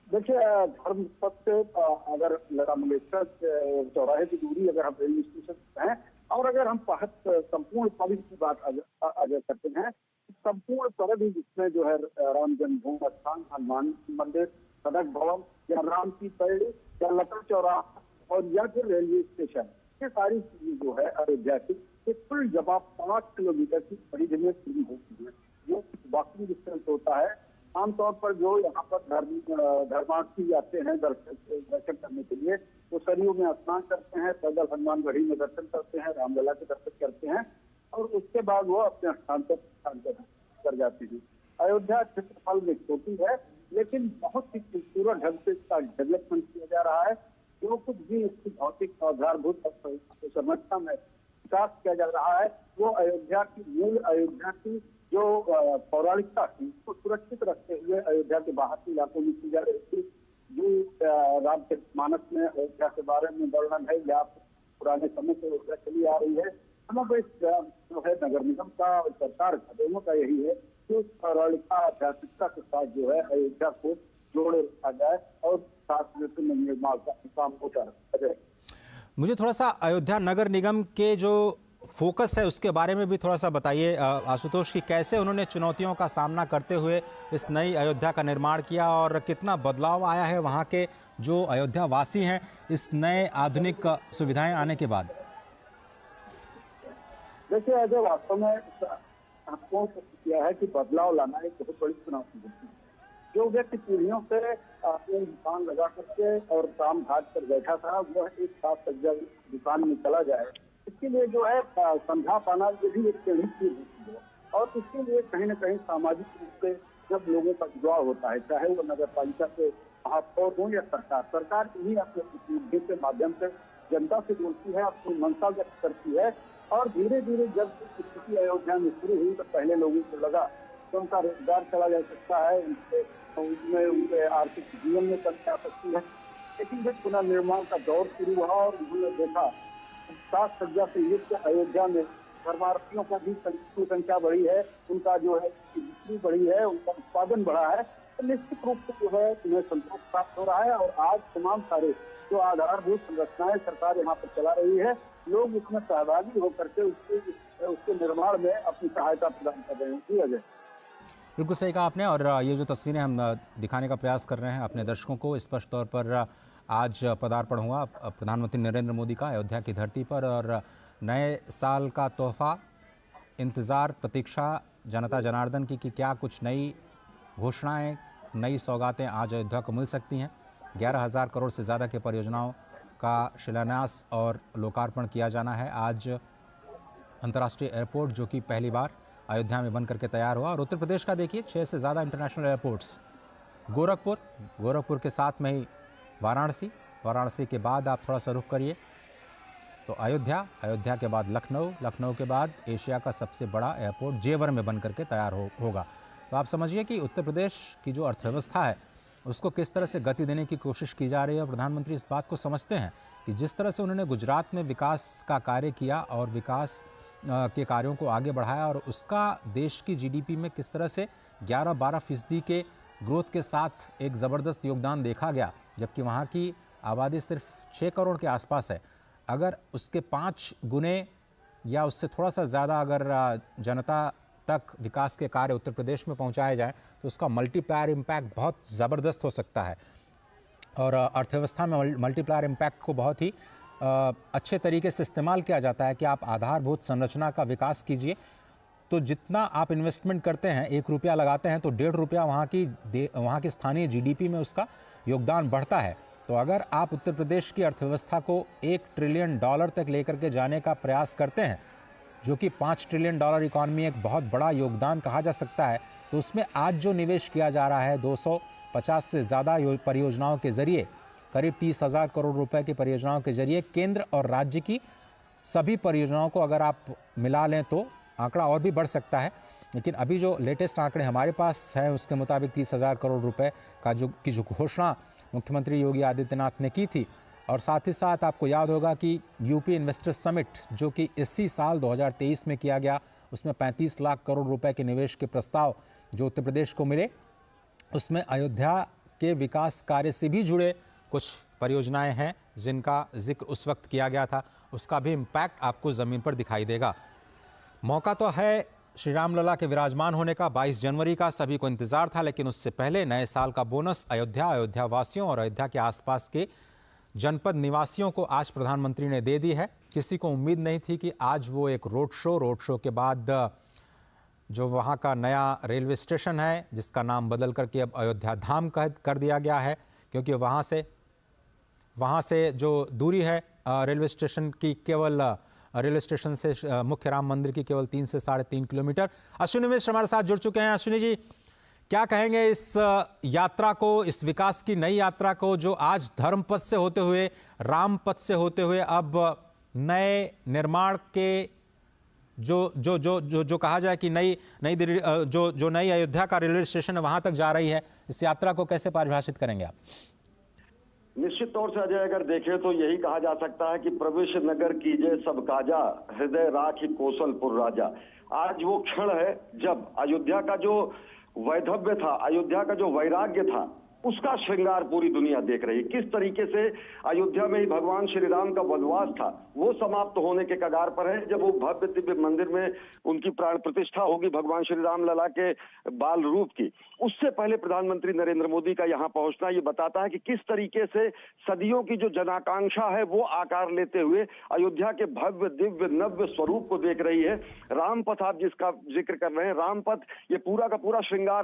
देखिए, धर्म पथ से अगर लता मंगेशकर चौराहे की दूरी अगर हम रेलवे स्टेशन से हैं, और अगर हम संपूर्ण पथ की बात अगर करते हैं, संपूर्ण तरह भी जिसमें जो है राम जन्मभूमि स्थान, हनुमान मंदिर, सड़क भवन, या राम की पैड़ी, या लता चौराहा, और या फिर रेलवे स्टेशन, ये सारी चीजें जो है अयोध्या की कुल जवाब 5 किलोमीटर की परिधि में पूरी होती है। जो वॉकिंग डिस्टेंस होता है, आमतौर पर जो यहाँ पर धर्मार्थी आते हैं दर्शन करने के लिए, वो सरयू में स्नान करते हैं, पैदल हनुमान गढ़ी में दर्शन करते हैं, रामलला के दर्शन करते हैं, और उसके बाद वो अपने स्थान पर कर जाते हैं। अयोध्या क्षेत्रफल में छोटी है, लेकिन बहुत ही खूबसूरत ढंग से इसका डेवलपमेंट किया जा रहा है। जो कुछ भी इसकी भौतिक आधारभूत संरचना में विकास किया जा रहा है, वो अयोध्या की मूल, अयोध्या की जो पौराणिकता थी उसको सुरक्षित रखते हुए अयोध्या के बाहर के इलाकों में की जा रही थी। जो रामचरितमानस में अयोध्या के बारे में वर्णन है, या पुराने समय से अयोध्या चली आ रही है, समग्र जो है नगर निगम का और सरकार का, दोनों का यही है कि उस पौराणिकता, आध्यात्मिकता के साथ जो है अयोध्या को जोड़े रखा जाए और साथ में निर्माण का काम होता रहे। मुझे थोड़ा सा अयोध्या नगर निगम के जो फोकस है उसके बारे में भी थोड़ा सा बताइए आशुतोष, कि कैसे उन्होंने चुनौतियों का सामना करते हुए इस नई अयोध्या का निर्माण किया और कितना बदलाव आया है वहाँ के जो अयोध्या वासी हैं इस नए आधुनिक सुविधाएं आने के बाद। देखिए अजय, वास्तव में आपको किया है कि बदलाव लाना एक बहुत बड़ी चुनौती होती है। जो व्यक्ति पीढ़ियों से अपनी दुकान लगा करके और काम काज पर बैठा था, वह एक साथ जब दुकान में चला जाए, इसके लिए जो है समझा पाना ये भी एक चीज होती है। और इसके लिए कहीं न कहीं सामाजिक रूप से जब लोगों का जुड़ाव होता है, चाहे वो नगर पालिका के महापौर हो या सरकार इन्हीं अपने प्रतिनिधियों के माध्यम से जनता से जुड़ती है, अपनी मंशा व्यक्त करती है। और धीरे धीरे जब स्थिति अयोध्या में शुरू हुई तो पहले लोगों को लगा तो उनका रोजगार चला जा सकता है, उनके आर्थिक जीवन में कमी आ सकती है। लेकिन जब पुनर्निर्माण का दौर शुरू हुआ और उन्होंने देखा सात सज्जा से युक्त अयोध्या में धर्मार्थियों का भी संख्या बढ़ी है, उनका जो है बिक्री बढ़ी है, उनका उत्पादन बढ़ा है, तो निश्चित रूप से जो है उन्हें संतोष प्राप्त हो रहा है। और आज तमाम सारे जो आधारभूत संरचनाएं सरकार यहाँ पर चला रही है, लोग इसमें सहभागी होकर के उसके निर्माण में अपनी सहायता प्रदान कर रहे हैं। जी अजय, बिल्कुल सही कहा आपने। और ये जो तस्वीरें हम दिखाने का प्रयास कर रहे हैं अपने दर्शकों को, स्पष्ट तौर पर आज पदार्पण हुआ प्रधानमंत्री नरेंद्र मोदी का अयोध्या की धरती पर, और नए साल का तोहफा, इंतज़ार, प्रतीक्षा जनता जनार्दन की कि क्या कुछ नई घोषणाएं, नई सौगातें आज अयोध्या को मिल सकती हैं। 11,000 करोड़ से ज़्यादा के परियोजनाओं का शिलान्यास और लोकार्पण किया जाना है आज। अंतर्राष्ट्रीय एयरपोर्ट जो कि पहली बार अयोध्या में बन करके तैयार हुआ, और उत्तर प्रदेश का देखिए 6 से ज़्यादा इंटरनेशनल एयरपोर्ट्स, गोरखपुर के साथ में ही वाराणसी के बाद आप थोड़ा सा रुख करिए तो अयोध्या के बाद लखनऊ के बाद एशिया का सबसे बड़ा एयरपोर्ट जेवर में बन करके तैयार होगा। तो आप समझिए कि उत्तर प्रदेश की जो अर्थव्यवस्था है उसको किस तरह से गति देने की कोशिश की जा रही है। और प्रधानमंत्री इस बात को समझते हैं कि जिस तरह से उन्होंने गुजरात में विकास का कार्य किया और विकास के कार्यों को आगे बढ़ाया, और उसका देश की जीडीपी में किस तरह से 11-12% के ग्रोथ के साथ एक ज़बरदस्त योगदान देखा गया, जबकि वहाँ की आबादी सिर्फ 6 करोड़ के आसपास है। अगर उसके 5 गुने या उससे थोड़ा सा ज़्यादा अगर जनता तक विकास के कार्य उत्तर प्रदेश में पहुँचाए जाएँ तो उसका मल्टीप्लायर इम्पैक्ट बहुत ज़बरदस्त हो सकता है। और अर्थव्यवस्था में मल्टीप्लायर इम्पैक्ट को बहुत ही अच्छे तरीके से इस्तेमाल किया जाता है कि आप आधारभूत संरचना का विकास कीजिए, तो जितना आप इन्वेस्टमेंट करते हैं, 1 रुपया लगाते हैं तो 1.5 रुपया वहाँ की स्थानीय जीडीपी में उसका योगदान बढ़ता है। तो अगर आप उत्तर प्रदेश की अर्थव्यवस्था को $1 ट्रिलियन तक लेकर के जाने का प्रयास करते हैं, जो कि $5 ट्रिलियन इकॉनमी एक बहुत बड़ा योगदान कहा जा सकता है, तो उसमें आज जो निवेश किया जा रहा है 250 से ज़्यादा परियोजनाओं के ज़रिए, करीब 30,000 करोड़ रुपए की परियोजनाओं के जरिए केंद्र और राज्य की सभी परियोजनाओं को अगर आप मिला लें तो आंकड़ा और भी बढ़ सकता है। लेकिन अभी जो लेटेस्ट आंकड़े हमारे पास हैं उसके मुताबिक 30,000 करोड़ रुपए का जो घोषणा मुख्यमंत्री योगी आदित्यनाथ ने की थी। और साथ ही साथ आपको याद होगा कि यूपी इन्वेस्टर्स समिट जो कि इसी साल 2023 में किया गया, उसमें 35 लाख करोड़ रुपए के निवेश के प्रस्ताव जो उत्तर प्रदेश को मिले, उसमें अयोध्या के विकास कार्य से भी जुड़े कुछ परियोजनाएं हैं जिनका जिक्र उस वक्त किया गया था, उसका भी इम्पैक्ट आपको ज़मीन पर दिखाई देगा। मौका तो है श्री राम लला के विराजमान होने का, 22 जनवरी का सभी को इंतजार था, लेकिन उससे पहले नए साल का बोनस अयोध्या वासियों और अयोध्या के आसपास के जनपद निवासियों को आज प्रधानमंत्री ने दे दी है। किसी को उम्मीद नहीं थी कि आज वो एक रोड शो के बाद जो वहाँ का नया रेलवे स्टेशन है जिसका नाम बदल करके अब अयोध्या धाम कर दिया गया है, क्योंकि वहाँ से जो दूरी है रेलवे स्टेशन की, केवल रेलवे स्टेशन से मुख्य राम मंदिर की केवल 3 से 3.5 किलोमीटर। अश्विनी मिश्र हमारे साथ जुड़ चुके हैं। अश्विनी जी, क्या कहेंगे इस यात्रा को, इस विकास की नई यात्रा को जो आज धर्म पथ से होते हुए, राम पथ से होते हुए अब नए निर्माण के जो कहा जाए कि नई अयोध्या का रेलवे स्टेशन है वहां तक जा रही है, इस यात्रा को कैसे परिभाषित करेंगे आप? निश्चित तौर से अजय अगर देखें तो यही कहा जा सकता है कि प्रवेश नगर कीजिए सब काजा, हृदय राखी कौशलपुर राजा। आज वो क्षण है जब अयोध्या का जो वैधव्य था, अयोध्या का जो वैराग्य था, उसका श्रृंगार पूरी दुनिया देख रही है। किस तरीके से अयोध्या में ही भगवान श्री राम का वनवास था वो समाप्त होने के कगार पर है। जब वो भव्य दिव्य मंदिर में उनकी प्राण प्रतिष्ठा होगी भगवान श्री राम लला के बाल रूप की, उससे पहले प्रधानमंत्री नरेंद्र मोदी का यहाँ पहुंचना ये बताता है कि किस तरीके से सदियों की जो जनाकांक्षा है वो आकार लेते हुए अयोध्या के भव्य दिव्य नव्य स्वरूप को देख रही है। रामपथ आप जिसका जिक्र कर रहे हैं, रामपथ ये पूरा का पूरा श्रृंगार